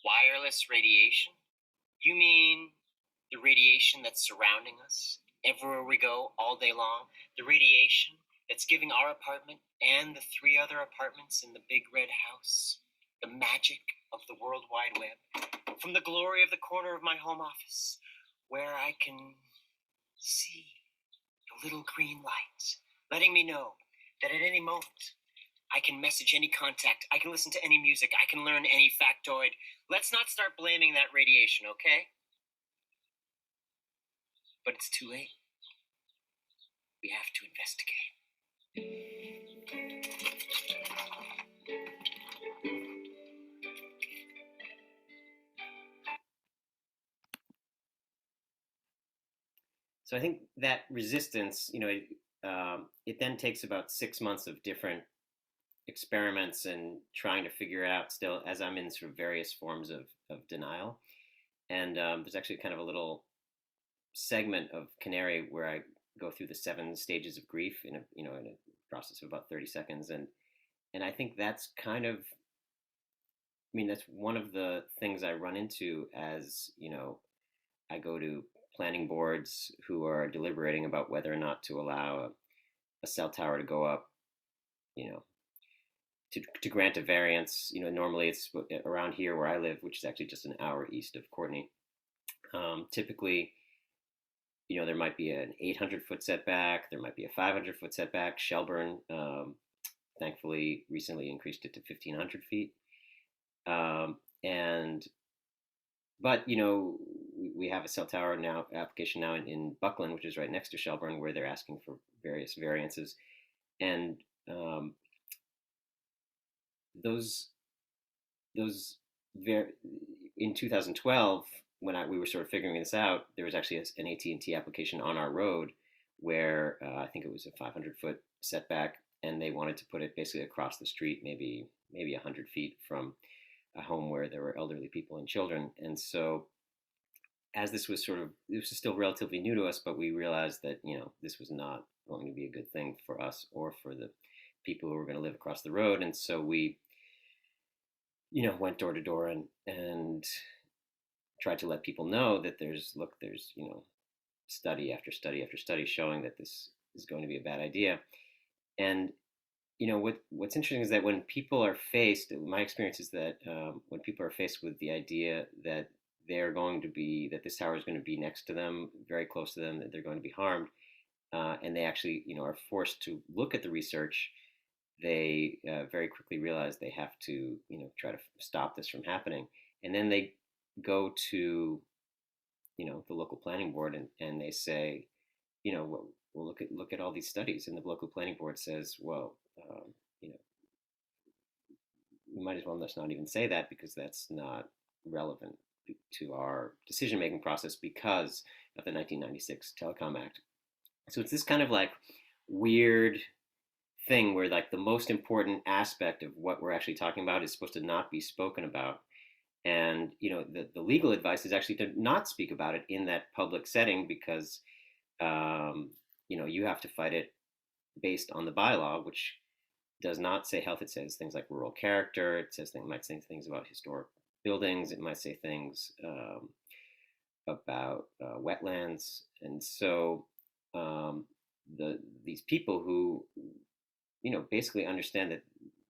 Wireless radiation? You mean the radiation that's surrounding us everywhere we go all day long? The radiation that's giving our apartment and the 3 other apartments in the big red house the magic of the World Wide Web, from the glory of the corner of my home office, where I can see the little green light, letting me know that at any moment I can message any contact, I can listen to any music, I can learn any factoid. Let's not start blaming that radiation, okay? But it's too late. We have to investigate. So I think that resistance, it then takes about 6 months of different experiments and trying to figure it out still, as I'm in sort of various forms of denial. And there's actually kind of a little segment of Canary where I go through the 7 stages of grief in a process of about 30 seconds. And I think that's kind of, that's one of the things I run into as, I go to planning boards who are deliberating about whether or not to allow a cell tower to go up, to grant a variance. Normally it's around here where I live, which is actually just an hour east of Courtney. Typically, there might be an 800-foot setback, there might be a 500-foot setback. Shelburne, thankfully, recently increased it to 1,500 feet. But we have a cell tower application now in Buckland, which is right next to Shelburne, where they're asking for various variances. And in 2012, when we were sort of figuring this out, there was actually an AT&T application on our road where I think it was a 500-foot setback, and they wanted to put it basically across the street, maybe 100 feet from a home where there were elderly people and children. And so as this was still relatively new to us, but we realized that, this was not going to be a good thing for us or for the people who were going to live across the road. And so we, went door to door and tried to let people know that there's study after study after study showing that this is going to be a bad idea. And what's interesting is that when people are faced, my experience is that when people are faced with the idea that that this tower is going to be next to them, very close to them, that they're going to be harmed, and they actually, are forced to look at the research, they very quickly realize they have to, try to stop this from happening. And then they go to, the local planning board and they say, well, look at all these studies. And the local planning board says, well, we might as well just not even say that because that's not relevant to our decision-making process because of the 1996 Telecom Act. So it's this kind of like weird thing where like the most important aspect of what we're actually talking about is supposed to not be spoken about. And, the legal advice is actually to not speak about it in that public setting because, you have to fight it based on the bylaw, which does not say health. It says things like rural character. It might say things about historic buildings. It might say things about wetlands. And so these people who, basically understand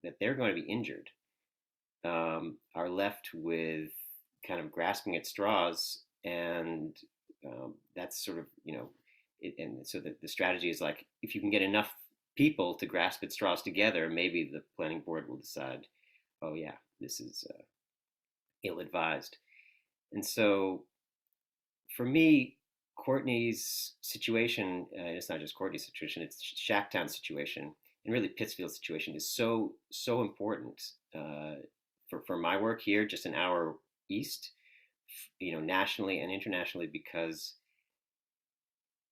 that they're going to be injured are left with kind of grasping at straws. And that's sort of, and so the strategy is like, if you can get enough people to grasp at straws together, maybe the planning board will decide, oh yeah, this is ill-advised. And so for me, Courtney's situation, it's not just Courtney's situation, it's Shacktown's situation, and really Pittsfield's situation is so important for my work here, just an hour east, nationally and internationally, because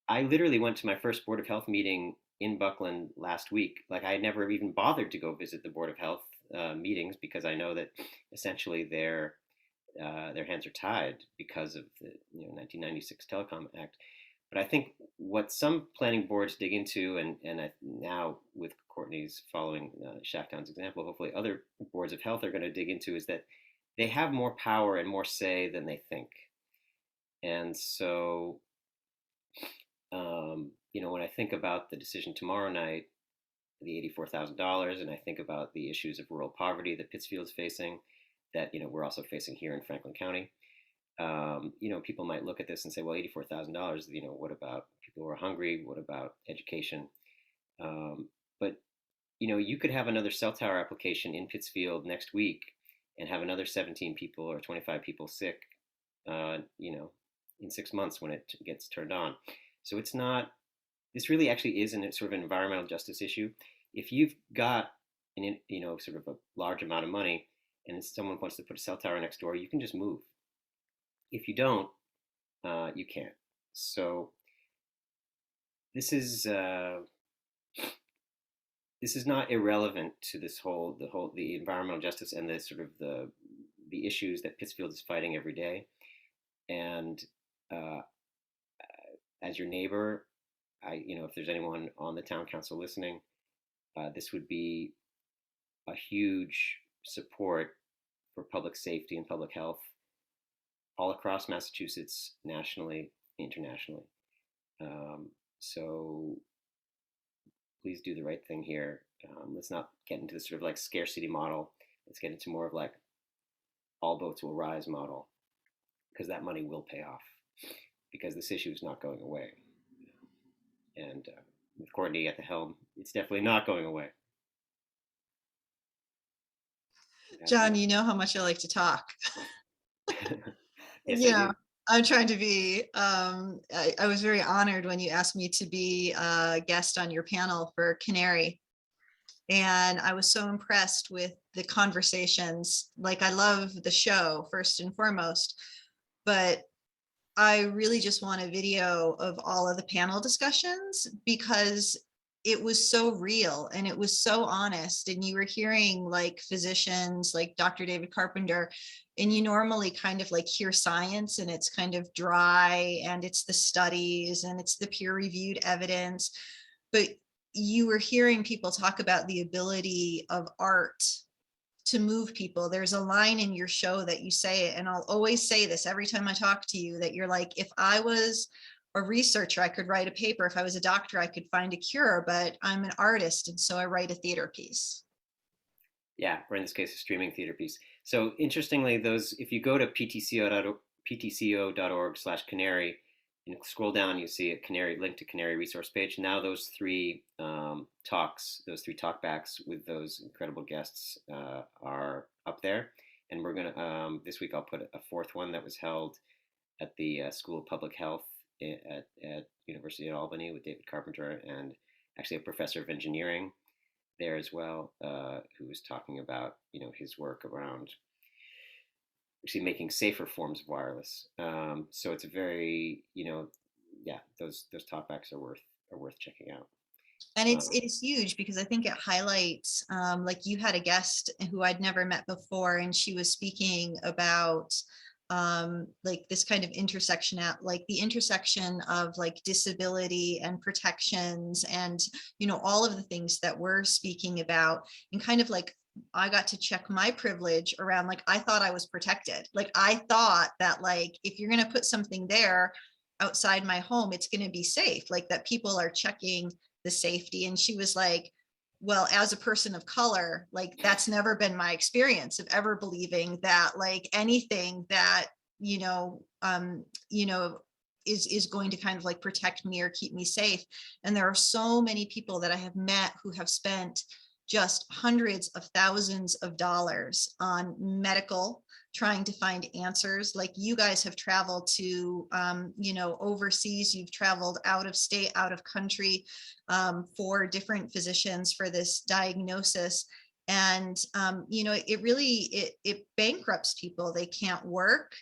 I literally went to my first Board of Health meeting in Buckland last week. Like I had never even bothered to go visit the Board of Health meetings because I know that essentially their hands are tied because of the 1996 Telecom Act. But I think what some planning boards dig into, and now with Courtney's following Shacktown's example, hopefully other boards of health are going to dig into, is that they have more power and more say than they think. And so, when I think about the decision tomorrow night, the $84,000, and I think about the issues of rural poverty that Pittsfield's facing, that we're also facing here in Franklin County. People might look at this and say, well, $84,000, what about people who are hungry? What about education? But, you could have another cell tower application in Pittsfield next week and have another 17 people or 25 people sick, in 6 months when it gets turned on. So this really actually is sort of an environmental justice issue. If you've got sort of a large amount of money and someone wants to put a cell tower next door, you can just move. If you don't, you can't. So this is not irrelevant to the environmental justice and the sort of the issues that Pittsfield is fighting every day. And as your neighbor, if there's anyone on the town council listening, this would be a huge support for public safety and public health all across Massachusetts, nationally, internationally. So please do the right thing here. Let's not get into this sort of like scarcity model. Let's get into more of like all boats will rise model, because that money will pay off, because this issue is not going away. And with Courtney at the helm, it's definitely not going away. John, you know how much I like to talk. Yes, Yeah, I'm trying to be, I was very honored when you asked me to be a guest on your panel for Canary. And I was so impressed with the conversations. Like, I love the show first and foremost, but I really just want a video of all of the panel discussions, because it was so real and it was so honest. And you were hearing like physicians like Dr. David Carpenter, and you normally kind of like hear science and it's kind of dry and it's the studies and it's the peer reviewed evidence. But you were hearing people talk about the ability of art to move people. There's a line in your show that you say it, and I'll always say this every time I talk to you, that you're like, if I was a researcher, I could write a paper. If I was a doctor, I could find a cure, but I'm an artist. And so I write a theater piece. Yeah, or in this case, a streaming theater piece. So interestingly, those, if you go to ptco.org/canary and scroll down, you see a Canary link to Canary resource page. Now those three talks, those three talkbacks with those incredible guests are up there. And we're gonna, this week I'll put a fourth one that was held at the School of Public Health at University of Albany with David Carpenter, and actually a professor of engineering there as well, who was talking about, his work around actually making safer forms of wireless. So it's a very, those talkbacks are worth checking out. And it's huge because I think it highlights, like you had a guest who I'd never met before, and she was speaking about like this kind of intersection at like the intersection of like disability and protections and, all of the things that we're speaking about, and kind of like, I got to check my privilege around, like, I thought I was protected. Like, I thought that like, if you're going to put something there outside my home, it's going to be safe, like that people are checking the safety. And she was like, well, as a person of color, like that's never been my experience of ever believing that like anything that, is going to kind of like protect me or keep me safe. And there are so many people that I have met who have spent just hundreds of thousands of dollars on medical, trying to find answers. Like you guys have traveled to, overseas, you've traveled out of state, out of country, for different physicians for this diagnosis. And, it really, it bankrupts people. They can't work.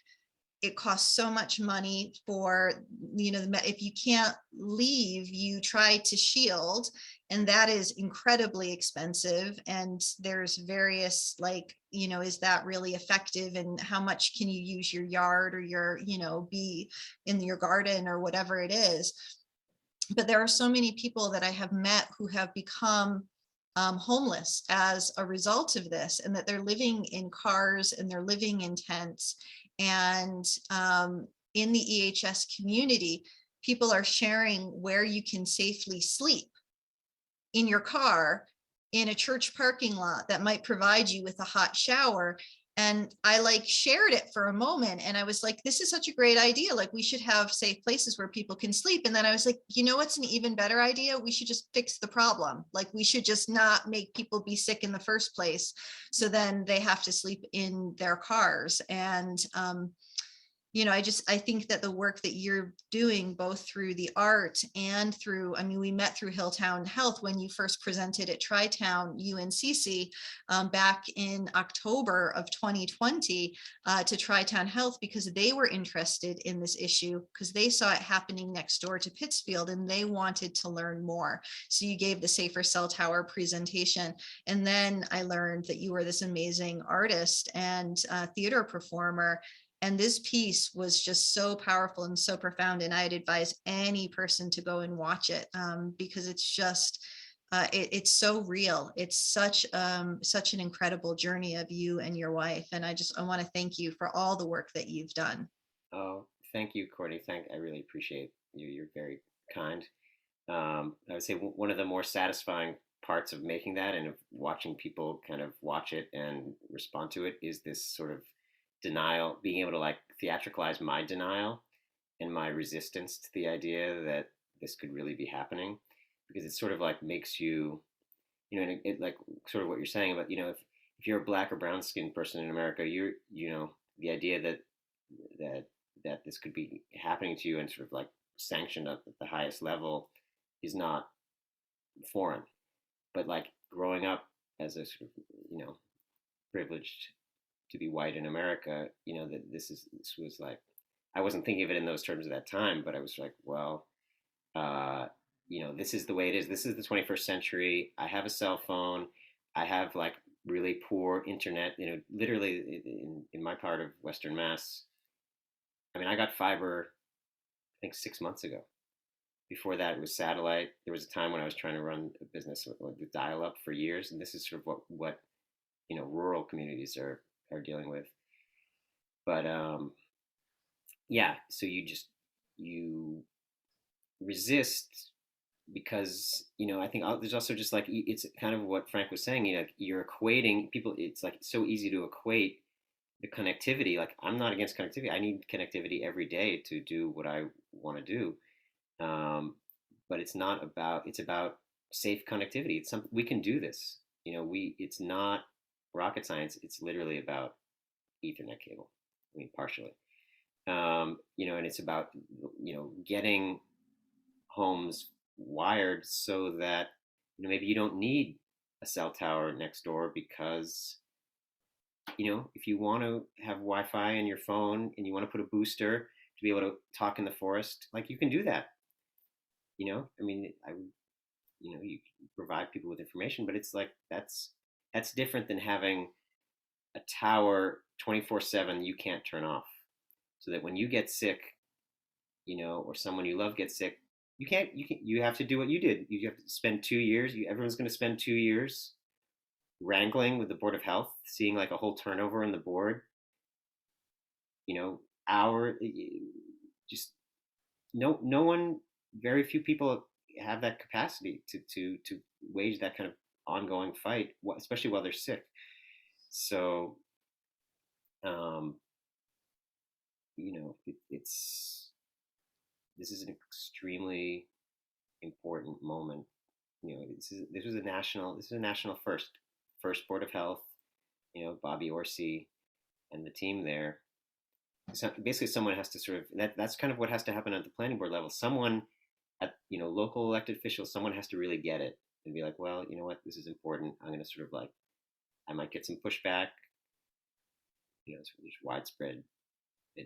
It costs so much money for, if you can't leave, you try to shield, and that is incredibly expensive. And there's various like, is that really effective? And how much can you use your yard or your, be in your garden or whatever it is? But there are so many people that I have met who have become homeless as a result of this, and that they're living in cars and they're living in tents. And in the EHS community, people are sharing where you can safely sleep in your car, in a church parking lot that might provide you with a hot shower. And I like shared it for a moment, and I was like, this is such a great idea. Like, we should have safe places where people can sleep. And then I was like, what's an even better idea? We should just fix the problem. Like, we should just not make people be sick in the first place, so then they have to sleep in their cars. And I think that the work that you're doing, both through the art and through, we met through Hilltown Health when you first presented at Tri-Town, you and Cece, back in October of 2020 to Tri-Town Health, because they were interested in this issue, because they saw it happening next door to Pittsfield and they wanted to learn more. So you gave the Safer Cell Tower presentation. And then I learned that you were this amazing artist and theater performer. And this piece was just so powerful and so profound. And I'd advise any person to go and watch it, because it's just, it's so real. It's such an incredible journey of you and your wife. And I want to thank you for all the work that you've done. Oh, thank you, Courtney. I really appreciate you. You're very kind. I would say one of the more satisfying parts of making that and of watching people kind of watch it and respond to it is this sort of denial, being able to like theatricalize my denial and my resistance to the idea that this could really be happening, because it sort of like makes you, and it like sort of what you're saying about, if you're a black or brown skinned person in America, the idea that this could be happening to you and sort of like sanctioned at the highest level is not foreign. But like growing up as a sort of, privileged to be white in America, that this was like, I wasn't thinking of it in those terms at that time, but I was like, well, this is the way it is. This is the 21st century. I have a cell phone. I have like really poor internet, literally in my part of Western Mass. I mean, I got fiber, I think 6 months ago. Before that, it was satellite. There was a time when I was trying to run a business with dial-up for years, and this is sort of what rural communities are dealing with. But yeah, so you resist because I think there's also just like, it's kind of what Frank was saying. You're equating people. It's like so easy to equate the connectivity. Like, I'm not against connectivity. I need connectivity every day to do what I want to do. But it's about safe connectivity. It's something we can do this. It's not rocket science. It's literally about Ethernet cable. I mean, partially. And it's about, getting homes wired so that, maybe you don't need a cell tower next door because, if you want to have Wi-Fi in your phone and you want to put a booster to be able to talk in the forest, like, you can do that. I mean, you provide people with information, but it's like, that's different than having a tower 24/7 you can't turn off, so that when you get sick, or someone you love gets sick, you have to do what you did. You have to spend 2 years. Everyone's going to spend 2 years wrangling with the Board of Health, seeing like a whole turnover in the board. Just no one. Very few people have that capacity to wage that kind of ongoing fight, especially while they're sick. So, this is an extremely important moment. This is a national first Board of Health. Bobby Orsi and the team there. So basically, someone has to sort of that's kind of what has to happen at the planning board level. Someone at local elected officials, someone has to really get it and be like, well, you know what, this is important. I'm going to sort of like, I might get some pushback. There's widespread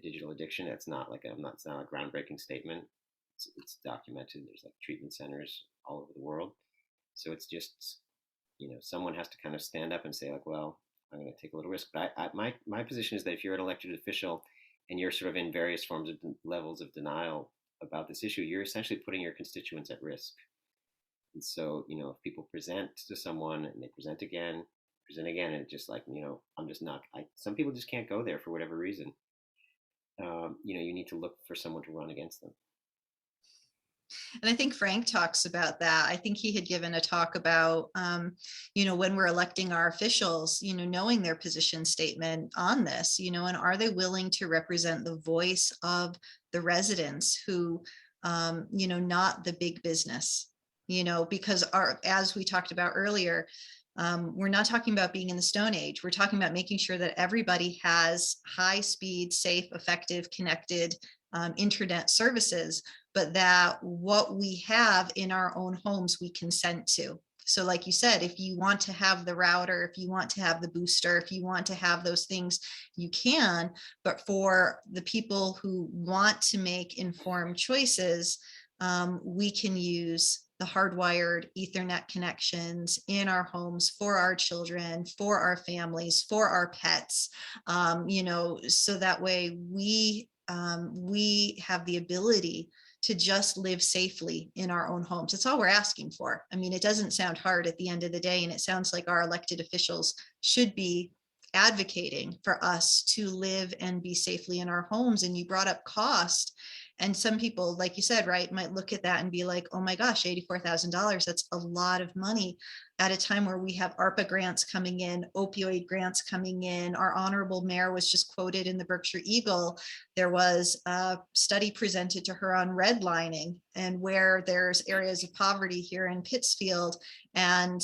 digital addiction. It's not it's not a groundbreaking statement. It's documented. There's like treatment centers all over the world. So it's just, someone has to kind of stand up and say like, well, I'm going to take a little risk. But my position is that if you're an elected official and you're sort of in various forms of levels of denial about this issue, you're essentially putting your constituents at risk. And so, if people present to someone and they present again, and it's just like, I'm just not, some people just can't go there for whatever reason. You need to look for someone to run against them. And I think Frank talks about that. I think he had given a talk about, when we're electing our officials, knowing their position statement on this, and are they willing to represent the voice of the residents who, not the big business, because as we talked about earlier, we're not talking about being in the Stone Age. We're talking about making sure that everybody has high speed, safe, effective, connected internet services, but that what we have in our own homes, we consent to. So like you said, if you want to have the router, if you want to have the booster, if you want to have those things, you can. But for the people who want to make informed choices, we can use the hardwired Ethernet connections in our homes for our children, for our families, for our pets, so that way we have the ability to just live safely in our own homes. That's all we're asking for. I mean, it doesn't sound hard at the end of the day, and it sounds like our elected officials should be advocating for us to live and be safely in our homes. And you brought up cost. And some people, like you said, right, might look at that and be like, oh my gosh, $84,000, that's a lot of money at a time where we have ARPA grants coming in, opioid grants coming in. Our honorable mayor was just quoted in the Berkshire Eagle. There was a study presented to her on redlining and where there's areas of poverty here in Pittsfield. And,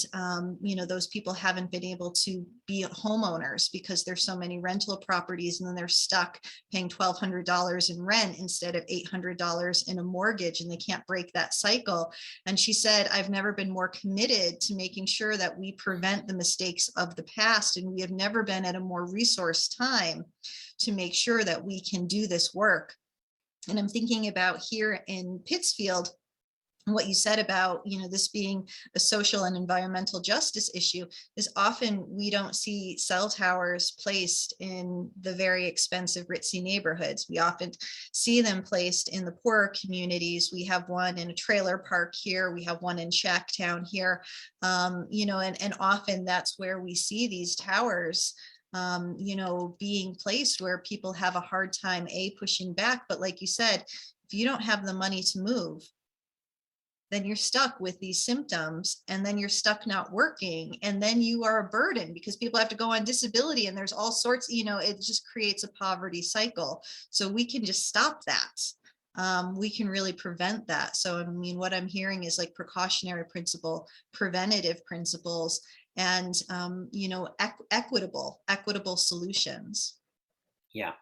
those people haven't been able to be homeowners because there's so many rental properties, and then they're stuck paying $1,200 in rent instead of $800 in a mortgage, and they can't break that cycle. And she said, I've never been more committed to making sure that we prevent the mistakes of the past. And we have never been at a more resourced time to make sure that we can do this work. And I'm thinking about here in Pittsfield, what you said about, this being a social and environmental justice issue is often we don't see cell towers placed in the very expensive ritzy neighborhoods. We often see them placed in the poorer communities. We have one in a trailer park here. We have one in Shacktown here, and often that's where we see these towers being placed where people have a hard time pushing back. But like you said, if you don't have the money to move, then you're stuck with these symptoms, and then you're stuck not working, and then you are a burden because people have to go on disability, and there's all sorts, it just creates a poverty cycle. So we can just stop that. We can really prevent that. So, I mean, what I'm hearing is like precautionary principle, preventative principles, and, equitable solutions. Yeah.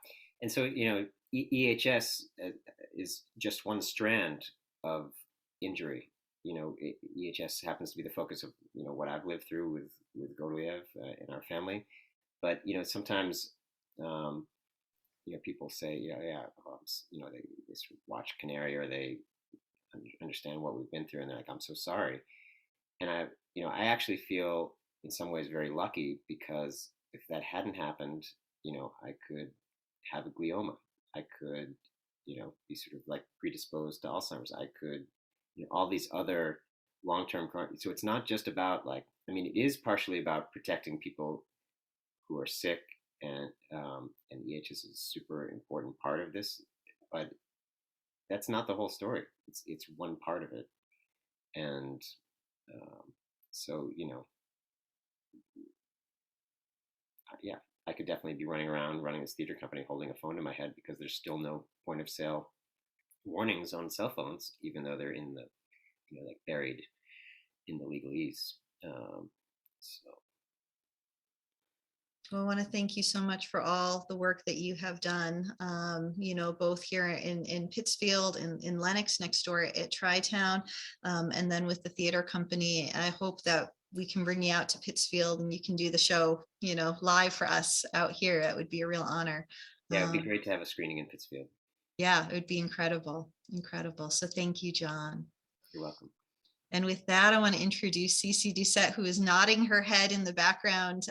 And so, EHS is just one strand of injury. EHS happens to be the focus of what I've lived through with Gorliev in our family. But sometimes people say they sort of watch Canary, or they understand what we've been through, and they're like, I'm so sorry. And I actually feel in some ways very lucky, because if that hadn't happened, I could have a glioma. I could be sort of like predisposed to Alzheimer's. I could all these other long-term. So it's not just about it is partially about protecting people who are sick, and EHS is a super important part of this, but that's not the whole story. It's one part of it. And so, yeah, I could definitely be running around running this theater company holding a phone to my head, because there's still no point of sale warnings on cell phones, even though they're in the, buried in the legalese. Well, I want to thank you so much for all the work that you have done, both here in Pittsfield and in Lenox next door at Tri-Town, and then with the theater company. I hope that we can bring you out to Pittsfield and you can do the show, live for us out here. That would be a real honor. Yeah, it'd be great to have a screening in Pittsfield. Yeah, it would be incredible. Incredible. So thank you, John. You're welcome. And with that, I want to introduce Cece Doucette, who is nodding her head in the background,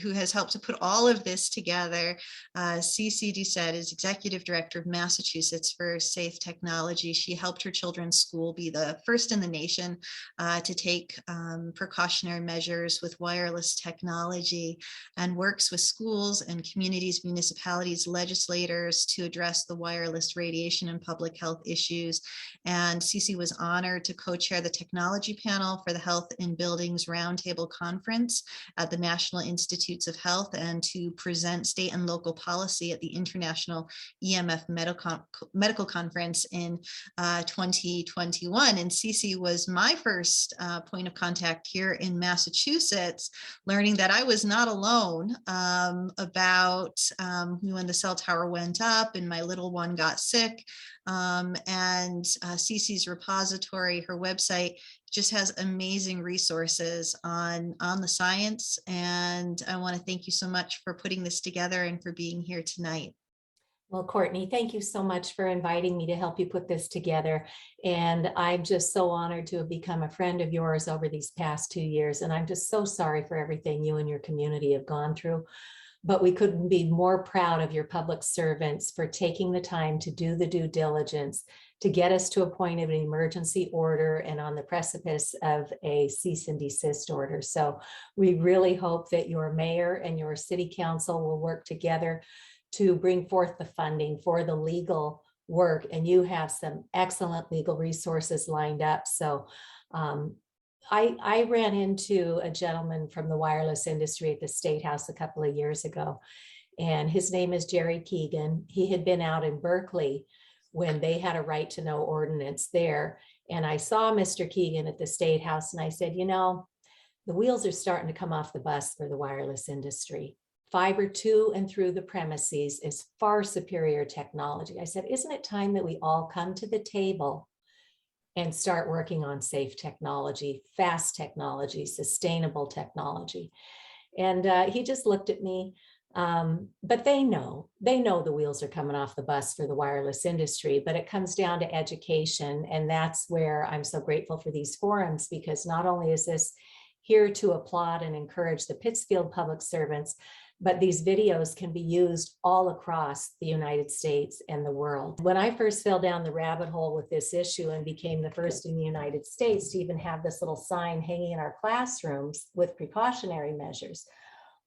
who has helped to put all of this together. Cece Doucette is Executive Director of Massachusetts for Safe Technology. She helped her children's school be the first in the nation to take precautionary measures with wireless technology, and works with schools and communities, municipalities, legislators to address the wireless radiation and public health issues. And Cece was honored to co-chair the technology panel for the Health in Buildings Roundtable Conference at the National Institutes of Health, and to present state and local policy at the International EMF Medical Conference in 2021. And Cece was my first point of contact here in Massachusetts, learning that I was not alone about when the cell tower went up and my little one got sick. And Cece's repository, her website, just has amazing resources on the science. And I want to thank you so much for putting this together and for being here tonight. Well, Courtney, thank you so much for inviting me to help you put this together. And I'm just so honored to have become a friend of yours over these past 2 years. And I'm just so sorry for everything you and your community have gone through. But we couldn't be more proud of your public servants for taking the time to do the due diligence to get us to a point of an emergency order and on the precipice of a cease and desist order. So we really hope that your mayor and your city council will work together to bring forth the funding for the legal work. And you have some excellent legal resources lined up. So I ran into a gentleman from the wireless industry at the State House a couple of years ago, and his name is Jerry Keegan. He had been out in Berkeley when they had a right to know ordinance there. And I saw Mr. Keegan at the State House, and I said, the wheels are starting to come off the bus for the wireless industry. Fiber to and through the premises is far superior technology. I said, isn't it time that we all come to the table and start working on safe technology, fast technology, sustainable technology? And he just looked at me. But they know the wheels are coming off the bus for the wireless industry, but it comes down to education. And that's where I'm so grateful for these forums, because not only is this here to applaud and encourage the Pittsfield public servants, but these videos can be used all across the United States and the world. When I first fell down the rabbit hole with this issue and became the first in the United States to even have this little sign hanging in our classrooms with precautionary measures,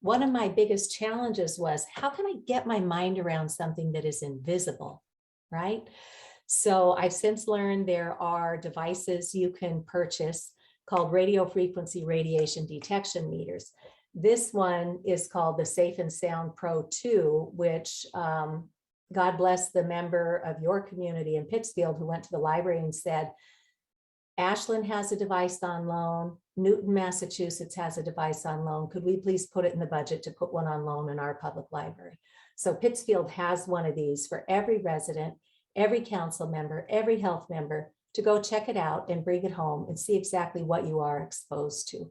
one of my biggest challenges was, how can I get my mind around something that is invisible, right? So I've since learned there are devices you can purchase called radio frequency radiation detection meters. This one is called the Safe and Sound Pro 2, which God bless the member of your community in Pittsfield who went to the library and said, Ashland has a device on loan. Newton, Massachusetts has a device on loan. Could we please put it in the budget to put one on loan in our public library? So Pittsfield has one of these for every resident, every council member, every health member to go check it out and bring it home and see exactly what you are exposed to.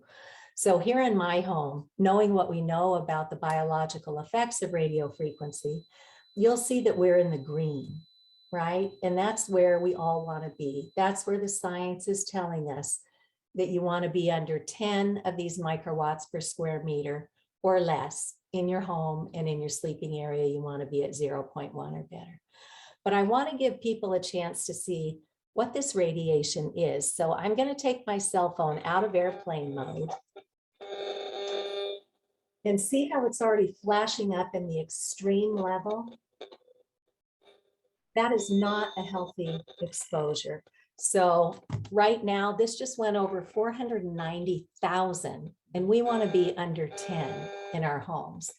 So here in my home, knowing what we know about the biological effects of radio frequency, you'll see that we're in the green, right? And that's where we all want to be. That's where the science is telling us that you want to be under 10 of these microwatts per square meter or less in your home, and in your sleeping area, you want to be at 0.1 or better. But I want to give people a chance to see what this radiation is. So I'm going to take my cell phone out of airplane mode and see how it's already flashing up in the extreme level. That is not a healthy exposure. So right now, this just went over 490,000, and we want to be under 10 in our homes.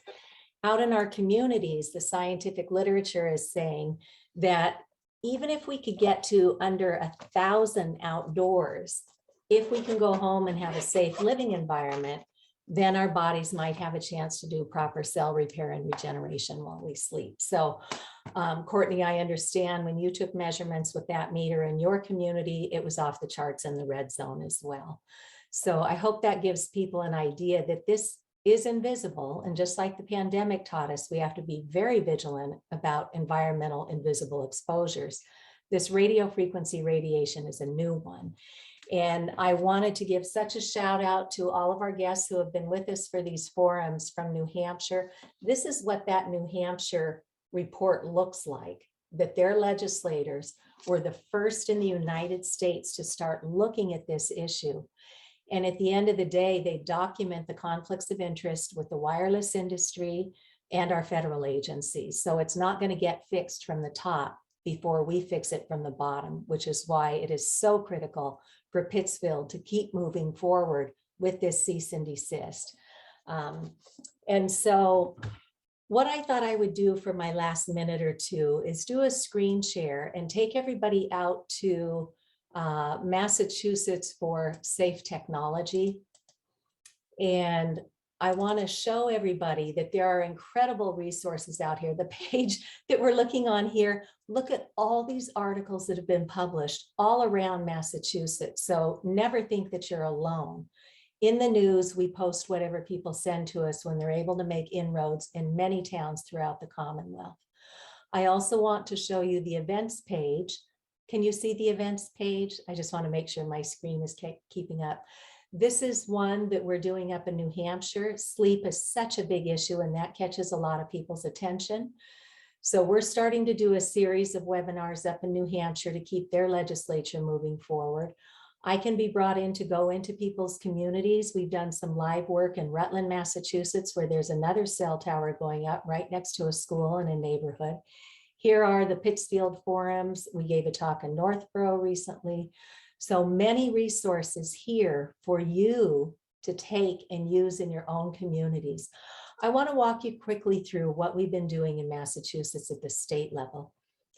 Out in our communities, the scientific literature is saying that even if we could get to under 1,000 outdoors, if we can go home and have a safe living environment, then our bodies might have a chance to do proper cell repair and regeneration while we sleep. So Courtney, I understand when you took measurements with that meter in your community, it was off the charts in the red zone as well. So I hope that gives people an idea that this is invisible. And just like the pandemic taught us, we have to be very vigilant about environmental invisible exposures. This radio frequency radiation is a new one. And I wanted to give such a shout out to all of our guests who have been with us for these forums from New Hampshire. This is what that New Hampshire report looks like, that their legislators were the first in the United States to start looking at this issue. And at the end of the day, they document the conflicts of interest with the wireless industry and our federal agencies. So it's not going to get fixed from the top before we fix it from the bottom, which is why it is so critical for Pittsfield to keep moving forward with this cease and desist. And so what I thought I would do for my last minute or two is do a screen share and take everybody out to Massachusetts for Safe Technology. And I want to show everybody that there are incredible resources out here. The page that we're looking on here, look at all these articles that have been published all around Massachusetts. So never think that you're alone. In the news, we post whatever people send to us when they're able to make inroads in many towns throughout the Commonwealth. I also want to show you the events page. Can you see the events page? I just want to make sure my screen is keeping up. This is one that we're doing up in New Hampshire. Sleep is such a big issue, and that catches a lot of people's attention. So we're starting to do a series of webinars up in New Hampshire to keep their legislature moving forward. I can be brought in to go into people's communities. We've done some live work in Rutland, Massachusetts, where there's another cell tower going up right next to a school in a neighborhood. Here are the Pittsfield forums. We gave a talk in Northborough recently. So many resources here for you to take and use in your own communities. I want to walk you quickly through what we've been doing in Massachusetts at the state level.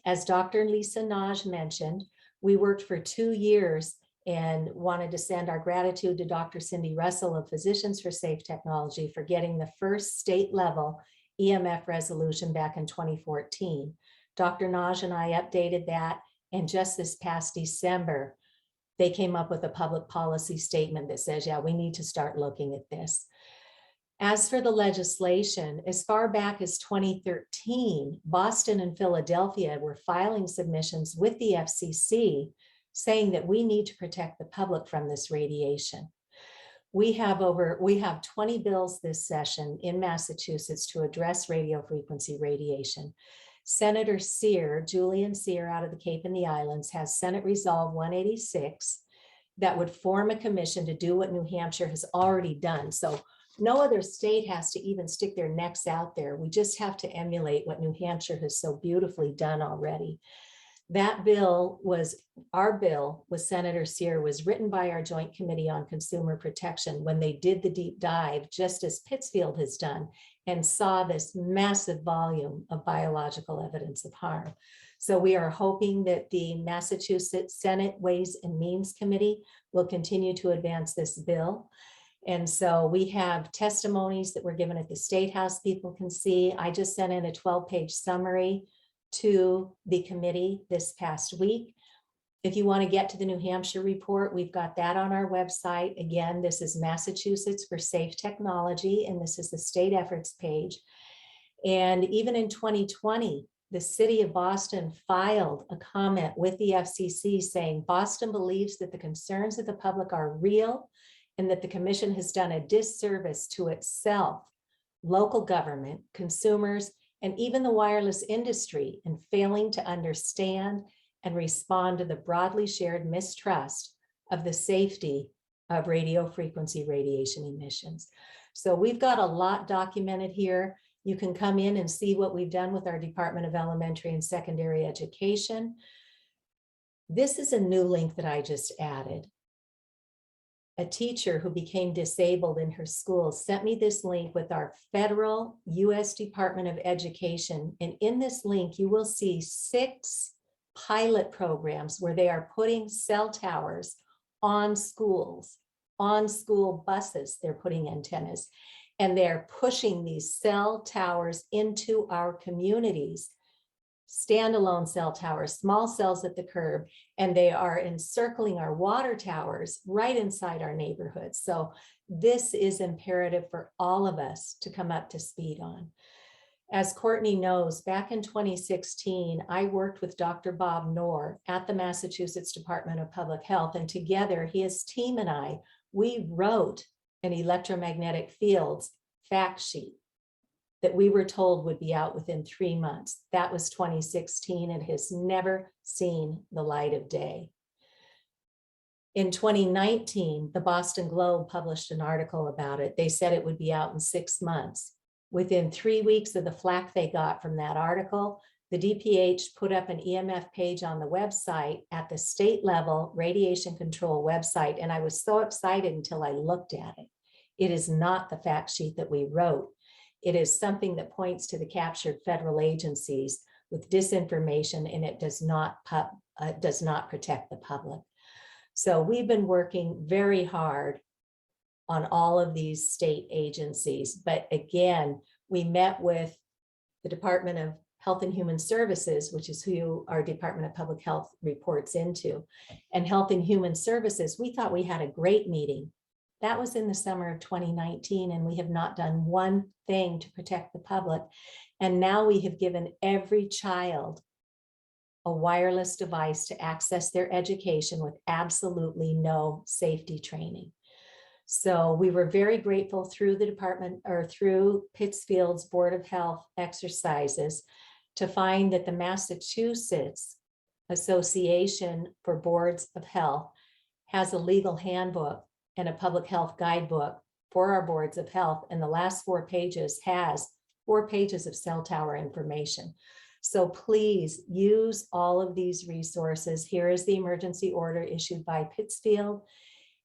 As Dr. Lisa Nagy mentioned, we worked for 2 years and wanted to send our gratitude to Dr. Cindy Russell of Physicians for Safe Technology for getting the first state level EMF resolution back in 2014. Dr. Nagy and I updated that, and just this past December, they came up with a public policy statement that says, yeah, we need to start looking at this. As for the legislation, as far back as 2013, Boston and Philadelphia were filing submissions with the FCC saying that we need to protect the public from this radiation. We have 20 bills this session in Massachusetts to address radio frequency radiation. Senator Sear, Julian Sear out of the Cape and the Islands, has Senate Resolve 186 that would form a commission to do what New Hampshire has already done. So no other state has to even stick their necks out there. We just have to emulate what New Hampshire has so beautifully done already. That bill was, our bill with Senator Sear, was written by our Joint Committee on Consumer Protection when they did the deep dive, just as Pittsfield has done, and saw this massive volume of biological evidence of harm. So we are hoping that the Massachusetts Senate Ways and Means Committee will continue to advance this bill. And so we have testimonies that were given at the State House people can see. I just sent in a 12-page summary to the committee this past week. If you want to get to the New Hampshire report, we've got that on our website. Again, this is Massachusetts for Safe Technology, and this is the state efforts page. And even in 2020, the city of Boston filed a comment with the FCC saying Boston believes that the concerns of the public are real and that the commission has done a disservice to itself, local government, consumers, and even the wireless industry in failing to understand and respond to the broadly shared mistrust of the safety of radio frequency radiation emissions. So we've got a lot documented here. You can come in and see what we've done with our Department of Elementary and Secondary Education. This is a new link that I just added. A teacher who became disabled in her school sent me this link with our federal U.S. Department of Education. And in this link, you will see 6 pilot programs where they are putting cell towers on schools, on school buses. They're putting antennas, and they're pushing these cell towers into our communities. Standalone cell towers, small cells at the curb, and they are encircling our water towers right inside our neighborhoods. So this is imperative for all of us to come up to speed on. As Courtney knows, back in 2016, I worked with Dr. Bob Knorr at the Massachusetts Department of Public Health, and together, his team and I, we wrote an electromagnetic fields fact sheet that we were told would be out within 3 months. That was 2016. It has never seen the light of day. In 2019, the Boston Globe published an article about it. They said it would be out in 6 months. Within 3 weeks of the flack they got from that article, the DPH put up an EMF page on the website at the state level radiation control website. And I was so excited until I looked at it. It is not the fact sheet that we wrote. It is something that points to the captured federal agencies with disinformation, and it does not protect the public. So we've been working very hard on all of these state agencies. But again, we met with the Department of Health and Human Services, which is who our Department of Public Health reports into. And Health and Human Services, we thought we had a great meeting. That was in the summer of 2019, and we have not done one thing to protect the public. And now we have given every child a wireless device to access their education with absolutely no safety training. So we were very grateful through the department, or through Pittsfield's Board of Health exercises, to find that the Massachusetts Association for Boards of Health has a legal handbook and a public health guidebook for our boards of health. And the last 4 pages has 4 pages of cell tower information. So please use all of these resources. Here is the emergency order issued by Pittsfield.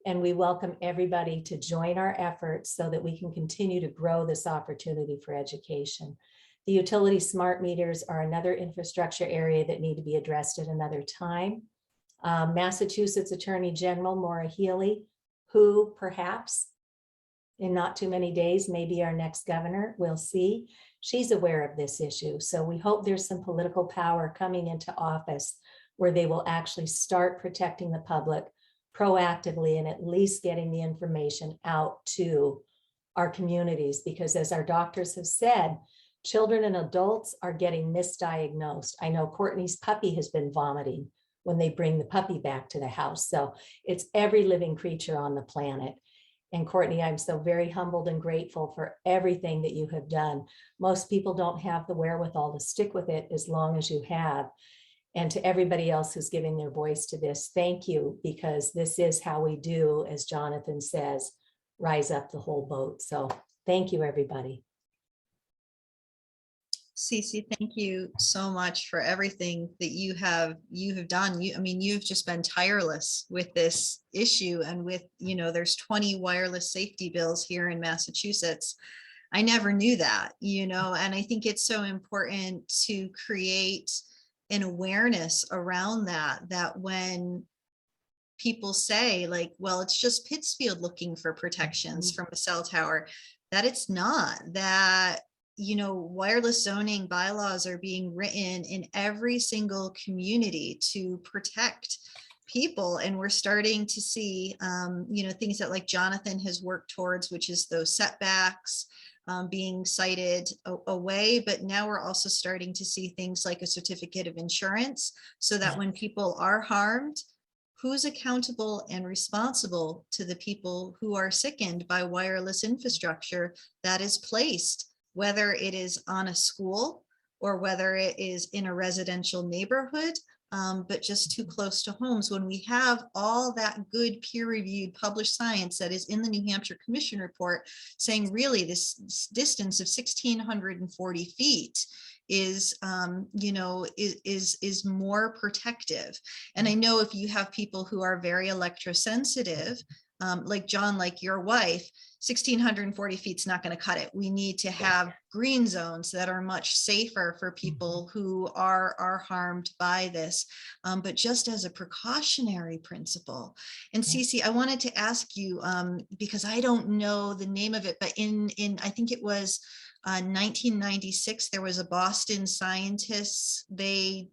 And we welcome everybody to join our efforts so that we can continue to grow this opportunity for education. The utility smart meters are another infrastructure area that need to be addressed at another time. Massachusetts Attorney General Maura Healey, who perhaps in not too many days may be our next governor, we'll see. She's aware of this issue. So we hope there's some political power coming into office where they will actually start protecting the public proactively and at least getting the information out to our communities, because as our doctors have said, children and adults are getting misdiagnosed. I know Courtney's puppy has been vomiting when they bring the puppy back to the house. So it's every living creature on the planet. And Courtney, I'm so very humbled and grateful for everything that you have done. Most people don't have the wherewithal to stick with it as long as you have. And to everybody else who's giving their voice to this, thank you, because this is how we do, as Jonathan says, rise up the whole boat. So thank you, everybody. Cece, thank you so much for everything that you have done. I mean, you've just been tireless with this issue, and with, there's 20 wireless safety bills here in Massachusetts. I never knew that, and I think it's so important to create an awareness around that when people say, like, well, it's just Pittsfield looking for protections from a cell tower, that it's not, that wireless zoning bylaws are being written in every single community to protect people. And we're starting to see, things that like Jonathan has worked towards, which is those setbacks being cited away. But now we're also starting to see things like a certificate of insurance, so that when people are harmed, who's accountable and responsible to the people who are sickened by wireless infrastructure that is placed, whether it is on a school or whether it is in a residential neighborhood, but just too close to homes. When we have all that good peer-reviewed published science that is in the New Hampshire Commission report saying really this distance of 1,640 feet is more protective. And I know if you have people who are very electrosensitive, like John, like your wife, 1,640 feet is not going to cut it. We need to have green zones that are much safer for people who are harmed by this, but just as a precautionary principle. And Cece, I wanted to ask you, because I don't know the name of it, but in I think it was 1996, there was a Boston scientist. They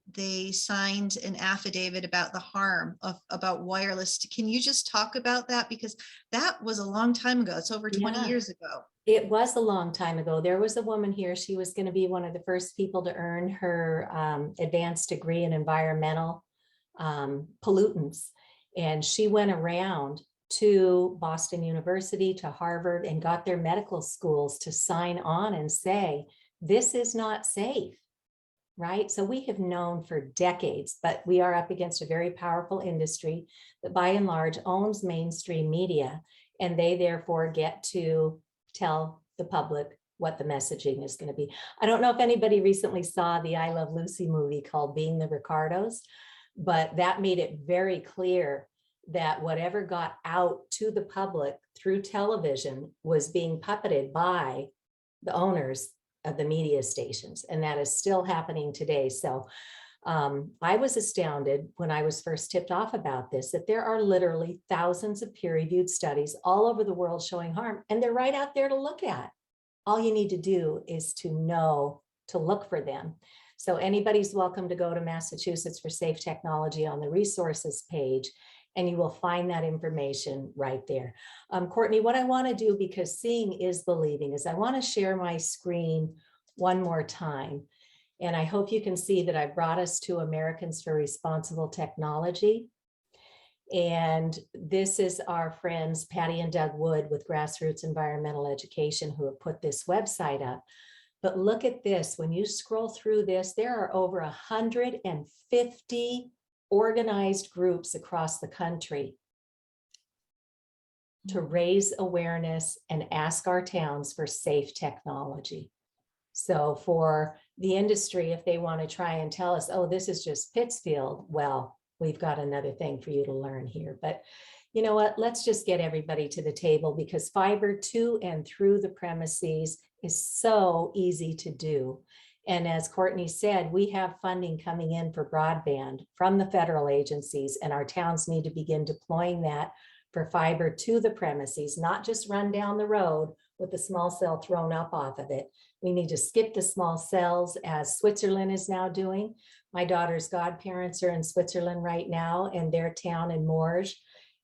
signed an affidavit about the harm about wireless. Can you just talk about that? Because that was a long time ago. It's over 20 years ago. It was a long time ago. There was a woman here. She was going to be one of the first people to earn her advanced degree in environmental pollutants. And she went around to Boston University, to Harvard, and got their medical schools to sign on and say, this is not safe, right? So we have known for decades, but we are up against a very powerful industry that by and large owns mainstream media, and they therefore get to tell the public what the messaging is going to be. I don't know if anybody recently saw the I Love Lucy movie called Being the Ricardos, but that made it very clear that whatever got out to the public through television was being puppeted by the owners of the media stations. And that is still happening today. So I was astounded when I was first tipped off about this, that there are literally thousands of peer-reviewed studies all over the world showing harm, and they're right out there to look at. All you need to do is to know to look for them. So anybody's welcome to go to Massachusetts for Safe Technology on the resources page, and you will find that information right there. Courtney, what I want to do, because seeing is believing, is I want to share my screen one more time. And I hope you can see that I brought us to Americans for Responsible Technology. And this is our friends, Patty and Doug Wood with Grassroots Environmental Education, who have put this website up. But look at this, when you scroll through this, there are over 150 organized groups across the country to raise awareness and ask our towns for safe technology. So for the industry, if they want to try and tell us, oh, this is just Pittsfield, well, we've got another thing for you to learn here. But you know what, let's just get everybody to the table, because fiber to and through the premises is so easy to do. And as Courtney said, we have funding coming in for broadband from the federal agencies, and our towns need to begin deploying that for fiber to the premises, not just run down the road with the small cell thrown up off of it. We need to skip the small cells, as Switzerland is now doing. My daughter's godparents are in Switzerland right now, and their town in Morges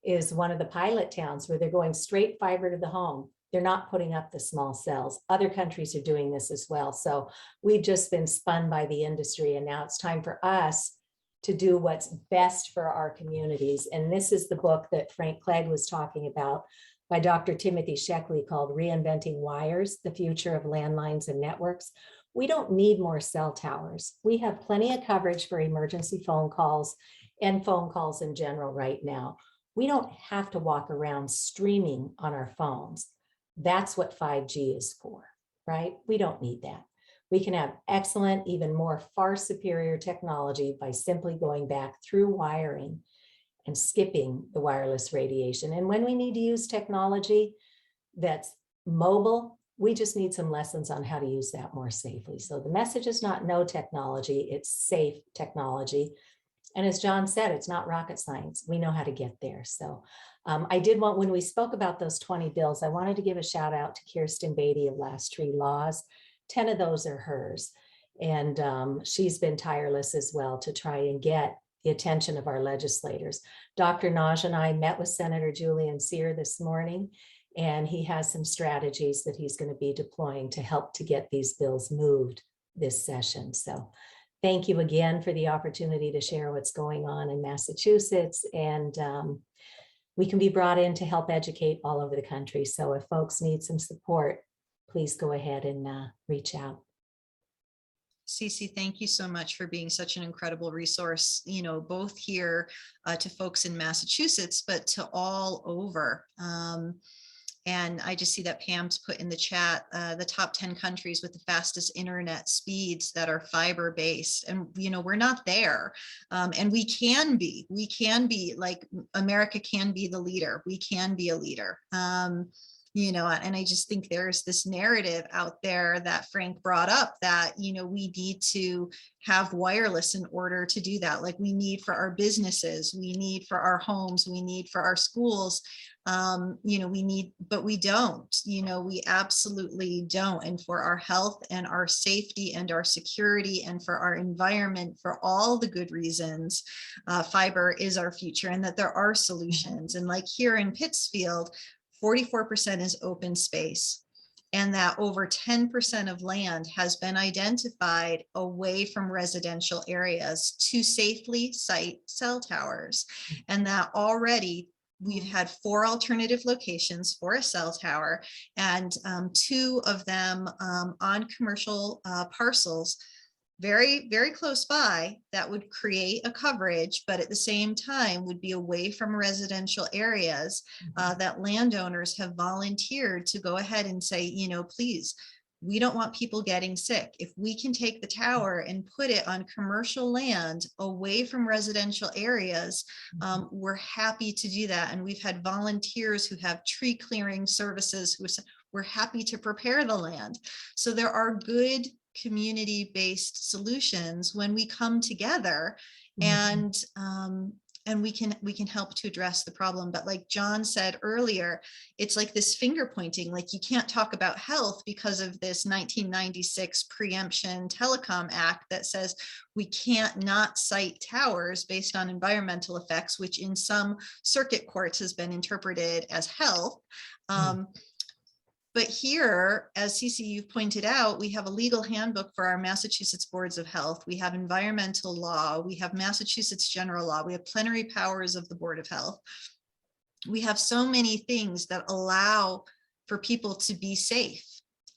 is one of the pilot towns where they're going straight fiber to the home. They're not putting up the small cells. Other countries are doing this as well. So we've just been spun by the industry, and now it's time for us to do what's best for our communities. And this is the book that Frank Clegg was talking about by Dr. Timothy Sheckley, called Reinventing Wires, The Future of Landlines and Networks. We don't need more cell towers. We have plenty of coverage for emergency phone calls and phone calls in general right now. We don't have to walk around streaming on our phones. That's what 5G is for, right? We don't need that. We can have excellent, even more far superior technology by simply going back through wiring and skipping the wireless radiation. And when we need to use technology that's mobile, we just need some lessons on how to use that more safely. So the message is not no technology, it's safe technology. And as John said, it's not rocket science. We know how to get there. So I did want, when we spoke about those 20 bills, I wanted to give a shout out to Kirsten Beatty of Last Tree Laws. 10 of those are hers. And she's been tireless as well to try and get the attention of our legislators. Dr. Nagy and I met with Senator Julian Cyr this morning, and he has some strategies that he's going to be deploying to help to get these bills moved this session. So thank you again for the opportunity to share what's going on in Massachusetts. And we can be brought in to help educate all over the country. So if folks need some support, please go ahead and reach out. Cece, thank you so much for being such an incredible resource, both here to folks in Massachusetts, but to all over. And I just see that Pam's put in the chat the top 10 countries with the fastest internet speeds that are fiber based. And, we're not there. And we can be like America can be the leader. We can be a leader. And I just think there's this narrative out there that Frank brought up that, we need to have wireless in order to do that. Like we need for our businesses, we need for our homes, we need for our schools. We need, but we don't, we absolutely don't. And for our health and our safety and our security and for our environment, for all the good reasons, fiber is our future and that there are solutions. And like here in Pittsfield, 44% is open space, and that over 10% of land has been identified away from residential areas to safely site cell towers. And that already we've had 4 alternative locations for a cell tower, and 2 of them on commercial parcels very, very close by that would create a coverage, but at the same time would be away from residential areas that landowners have volunteered to go ahead and say, please, we don't want people getting sick. If we can take the tower and put it on commercial land away from residential areas, we're happy to do that. And we've had volunteers who have tree clearing services who say, we're happy to prepare the land. So there are good community-based solutions when we come together and we can help to address the problem. But like John said earlier, it's like this finger pointing, like you can't talk about health because of this 1996 Preemption Telecom Act that says we can't not cite towers based on environmental effects, which in some circuit courts has been interpreted as health. But here, as Cece, you've pointed out, we have a legal handbook for our Massachusetts boards of health. We have environmental law. We have Massachusetts general law. We have plenary powers of the Board of Health. We have so many things that allow for people to be safe.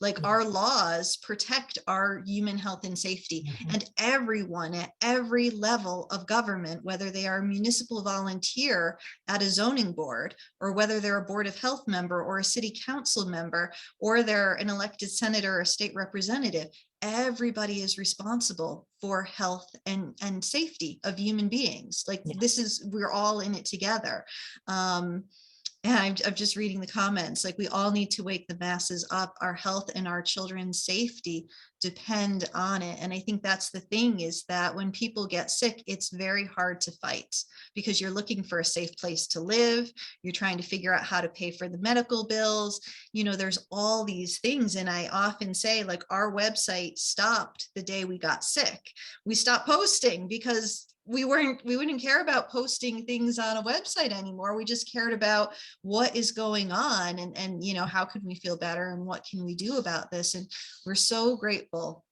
Like our laws protect our human health and safety, and everyone at every level of government, whether they are a municipal volunteer at a zoning board, or whether they're a Board of Health member or a city council member, or they're an elected senator or a state representative, everybody is responsible for health and safety of human beings. Like we're all in it together. And I'm just reading the comments, like we all need to wake the masses up. Our health and our children's safety depend on it. And I think that's the thing, is that when people get sick, it's very hard to fight because you're looking for a safe place to live. You're trying to figure out how to pay for the medical bills. There's all these things. And I often say, like, our website stopped the day we got sick. We stopped posting because we wouldn't care about posting things on a website anymore. We just cared about what is going on and you know, how could we feel better and what can we do about this? And we're so grateful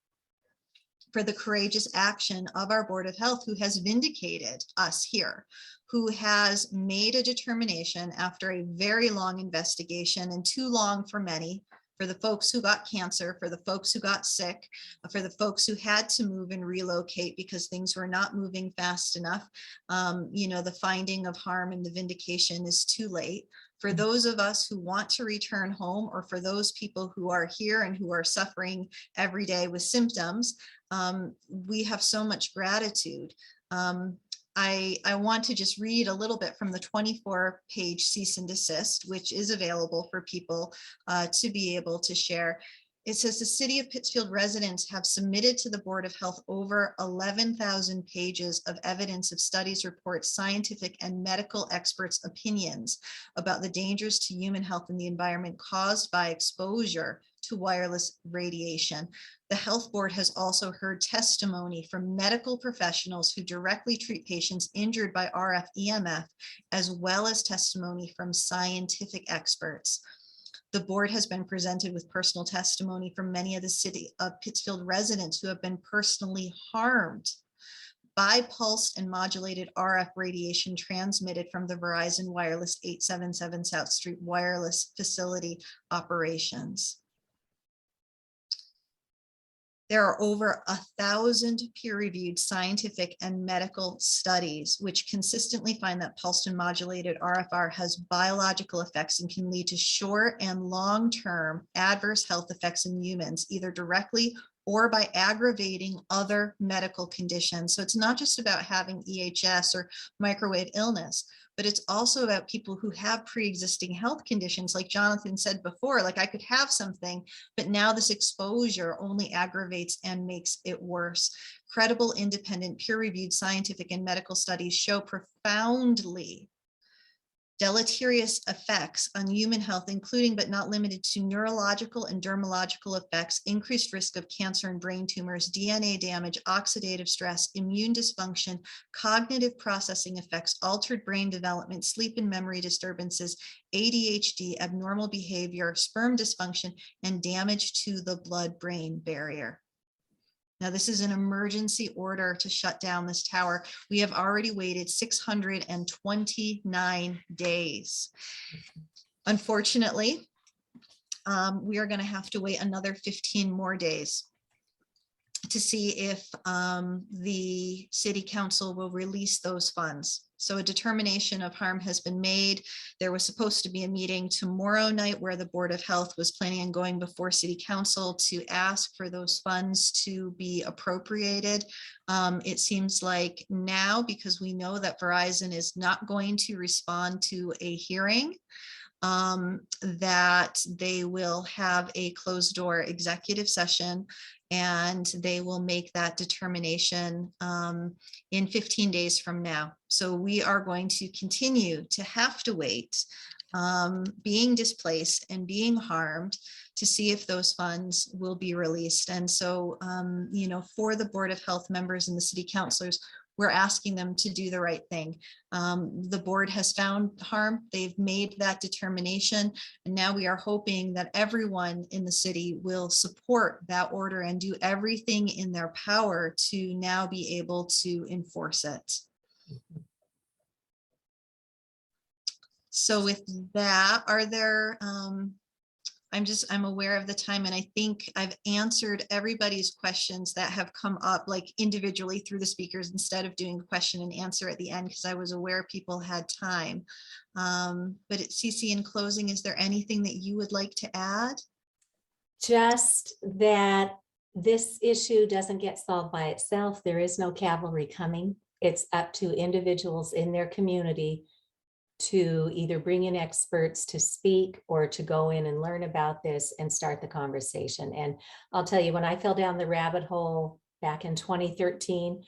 for the courageous action of our Board of Health, who has vindicated us here, who has made a determination after a very long investigation, and too long for many, for the folks who got cancer, for the folks who got sick, for the folks who had to move and relocate because things were not moving fast enough. You know, the finding of harm and the vindication is too late. For those of us who want to return home, or for those people who are here and who are suffering every day with symptoms, we have so much gratitude. I want to just read a little bit from the 24-page cease and desist, which is available for people to be able to share. It says the City of Pittsfield residents have submitted to the Board of Health over 11,000 pages of evidence of studies, reports, scientific and medical experts' opinions about the dangers to human health and the environment caused by exposure to wireless radiation. The Health Board has also heard testimony from medical professionals who directly treat patients injured by RF EMF, as well as testimony from scientific experts. The board has been presented with personal testimony from many of the City of Pittsfield residents who have been personally harmed by pulsed and modulated RF radiation transmitted from the Verizon Wireless 877 South Street wireless facility operations. There are over 1,000 peer-reviewed scientific and medical studies which consistently find that pulsed and modulated RFR has biological effects and can lead to short and long-term adverse health effects in humans, either directly or by aggravating other medical conditions. So it's not just about having EHS or microwave illness, but it's also about people who have pre-existing health conditions. Like Jonathan said before, like I could have something, but now this exposure only aggravates and makes it worse. Credible, independent, peer-reviewed scientific and medical studies show profoundly deleterious effects on human health, including but not limited to neurological and dermatological effects, increased risk of cancer and brain tumors, DNA damage, oxidative stress, immune dysfunction, cognitive processing effects, altered brain development, sleep and memory disturbances, ADHD, abnormal behavior, sperm dysfunction, and damage to the blood-brain barrier. Now, this is an emergency order to shut down this tower. We have already waited 629 days. Unfortunately, we are going to have to wait another 15 more days to see if the City Council will release those funds. So a determination of harm has been made. There was supposed to be a meeting tomorrow night where the Board of Health was planning on going before City Council to ask for those funds to be appropriated. It seems like now, because we know that Verizon is not going to respond to a hearing, that they will have a closed door executive session and they will make that determination in 15 days from now. So we are going to continue to have to wait, being displaced and being harmed, to see if those funds will be released. And so, you know, for the Board of Health members and the city councilors, we're asking them to do the right thing. The board has found harm, they've made that determination, and now we are hoping that everyone in the city will support that order and do everything in their power to now be able to enforce it. So with that, are there, I'm aware of the time, and I think I've answered everybody's questions that have come up, like individually through the speakers, instead of doing a question and answer at the end, because I was aware people had time. But Cece, in closing, is there anything that you would like to add? Just that this issue doesn't get solved by itself. There is no cavalry coming. It's up to individuals in their community to either bring in experts to speak or to go in and learn about this and start the conversation. And I'll tell you, when I fell down the rabbit hole back in 2013,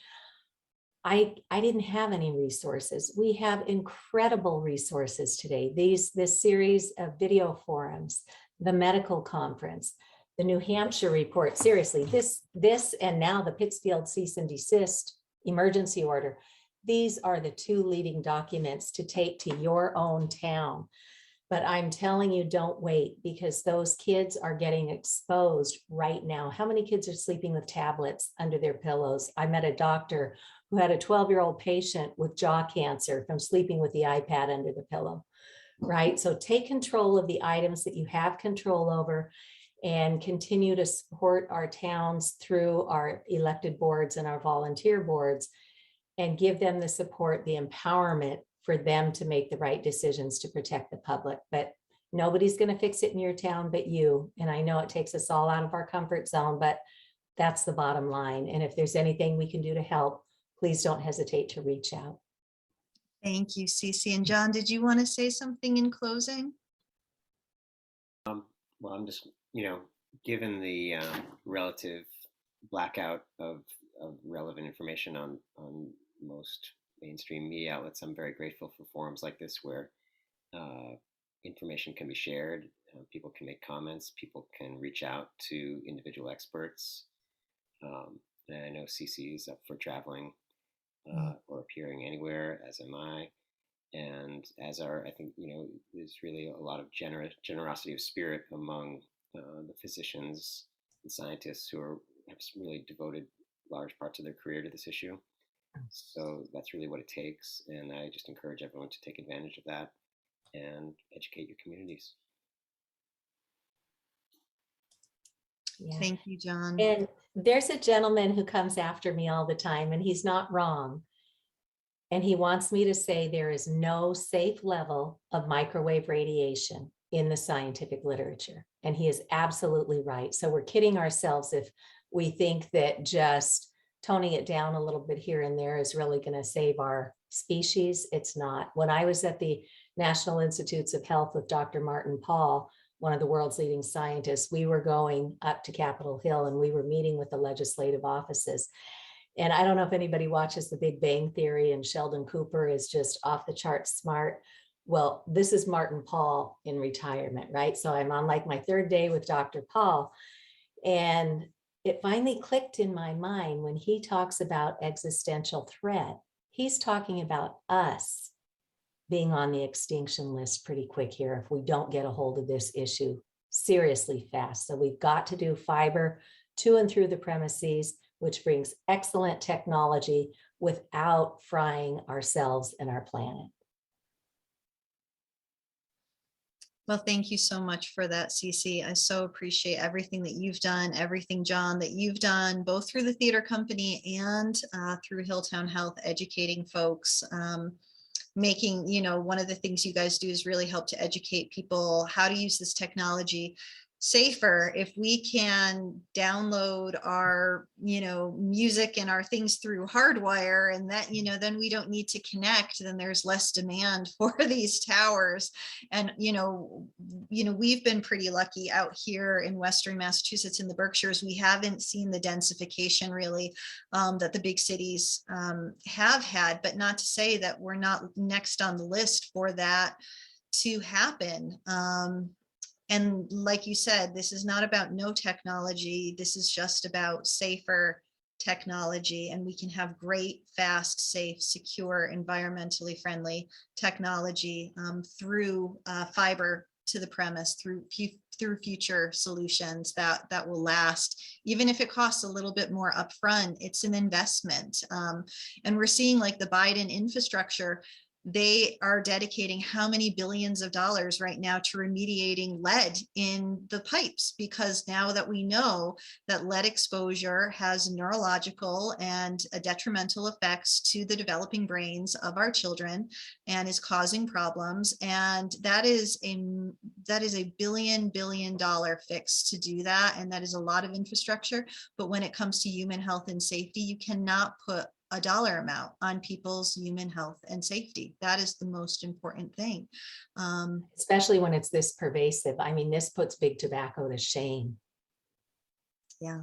I didn't have any resources. We have incredible resources today. This series of video forums, the medical conference, the New Hampshire report, seriously, this and now the Pittsfield cease and desist emergency order. These are the two leading documents to take to your own town. But I'm telling you, don't wait, because those kids are getting exposed right now. How many kids are sleeping with tablets under their pillows? I met a doctor who had a 12-year-old patient with jaw cancer from sleeping with the iPad under the pillow, right? So take control of the items that you have control over and continue to support our towns through our elected boards and our volunteer boards, and give them the support, the empowerment for them to make the right decisions to protect the public. But nobody's going to fix it in your town but you. And I know it takes us all out of our comfort zone, but that's the bottom line. And if there's anything we can do to help, please don't hesitate to reach out. Thank you, Cece. And John, did you want to say something in closing? Well, I'm just, given the relative blackout of relevant information on most mainstream media outlets, I'm very grateful for forums like this where information can be shared, people can make comments, people can reach out to individual experts. And I know Cece is up for traveling or appearing anywhere, as am I. And as I think, there's really a lot of generosity of spirit among the physicians and scientists who have really devoted large parts of their career to this issue. So that's really what it takes. And I just encourage everyone to take advantage of that and educate your communities. Yeah. Thank you, John. And there's a gentleman who comes after me all the time, and he's not wrong. And he wants me to say there is no safe level of microwave radiation in the scientific literature. And he is absolutely right. So we're kidding ourselves if we think that just toning it down a little bit here and there is really going to save our species. It's not. When I was at the National Institutes of Health with Dr. Martin Pall, one of the world's leading scientists, we were going up to Capitol Hill and we were meeting with the legislative offices. And I don't know if anybody watches The Big Bang Theory, and Sheldon Cooper is just off the charts smart. Well, this is Martin Pall in retirement, right? So I'm on like my third day with Dr. Pall. And it finally clicked in my mind when he talks about existential threat. He's talking about us being on the extinction list pretty quick here if we don't get a hold of this issue seriously fast. So we've got to do fiber to and through the premises, which brings excellent technology without frying ourselves and our planet. Well, thank you so much for that, Cece. I so appreciate everything that you've done, everything, John, that you've done, both through the theater company and through Hilltown Health, educating folks, making, one of the things you guys do is really help to educate people how to use this technology safer. If we can download our, music and our things through hardwire, and that, then we don't need to connect, then there's less demand for these towers. And, we've been pretty lucky out here in Western Massachusetts, in the Berkshires. We haven't seen the densification really that the big cities have had, but not to say that we're not next on the list for that to happen. And like you said, this is not about no technology. This is just about safer technology, and we can have great, fast, safe, secure, environmentally friendly technology through fiber to the premise, through future solutions that will last. Even if it costs a little bit more upfront, it's an investment. And we're seeing like the Biden infrastructure, they are dedicating how many billions of dollars right now to remediating lead in the pipes, because now that we know that lead exposure has neurological and detrimental effects to the developing brains of our children and is causing problems. And that is a billion dollar fix to do that. And that is a lot of infrastructure. But when it comes to human health and safety, you cannot put a dollar amount on people's human health and safety. That is the most important thing. Especially when it's this pervasive. I mean, this puts big tobacco to shame. Yeah.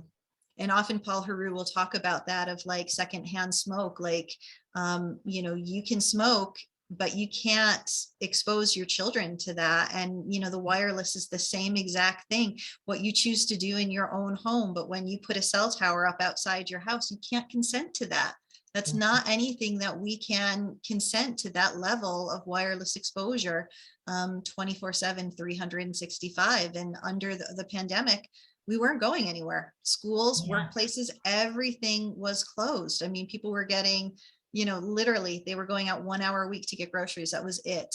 And often Paul Heroux will talk about that, of like secondhand smoke, like, you can smoke, but you can't expose your children to that. And, the wireless is the same exact thing, what you choose to do in your own home. But when you put a cell tower up outside your house, you can't consent to that. That's Mhm. not anything that we can consent to, that level of wireless exposure 24/7, 365. And under the pandemic, we weren't going anywhere. Schools, Yeah. workplaces, everything was closed. I mean, people were getting, literally they were going out 1 hour a week to get groceries. That was it.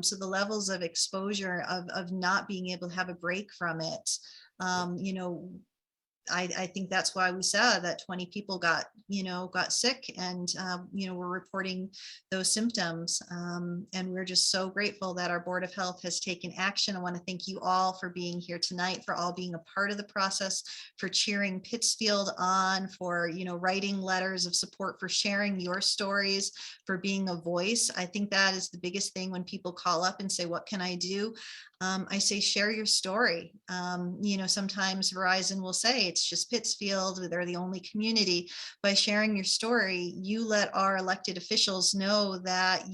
So the levels of exposure of not being able to have a break from it, I think that's why we saw that 20 people got sick, and, we're reporting those symptoms. And we're just so grateful that our Board of Health has taken action. I want to thank you all for being here tonight, for all being a part of the process, for cheering Pittsfield on, for, writing letters of support, for sharing your stories, for being a voice. I think that is the biggest thing when people call up and say, what can I do? I say, share your story. Sometimes Verizon will say it's just Pittsfield, they're the only community. By sharing your story, you let our elected officials know that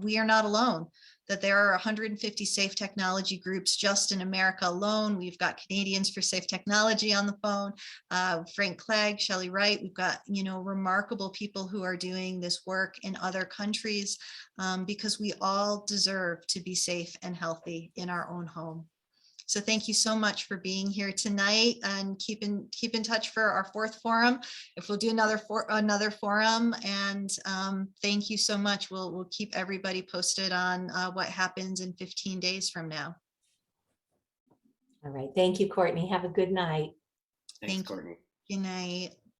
we are not alone, that there are 150 safe technology groups just in America alone. We've got Canadians for Safe Technology on the phone, Frank Clegg, Shelley Wright. We've got, remarkable people who are doing this work in other countries, because we all deserve to be safe and healthy in our own home. So thank you so much for being here tonight, and keep in touch for our 4th forum. If we'll do another forum, and thank you so much. We'll keep everybody posted on what happens in 15 days from now. All right. Thank you, Courtney. Have a good night. Thanks, Thank you. Courtney. Good night.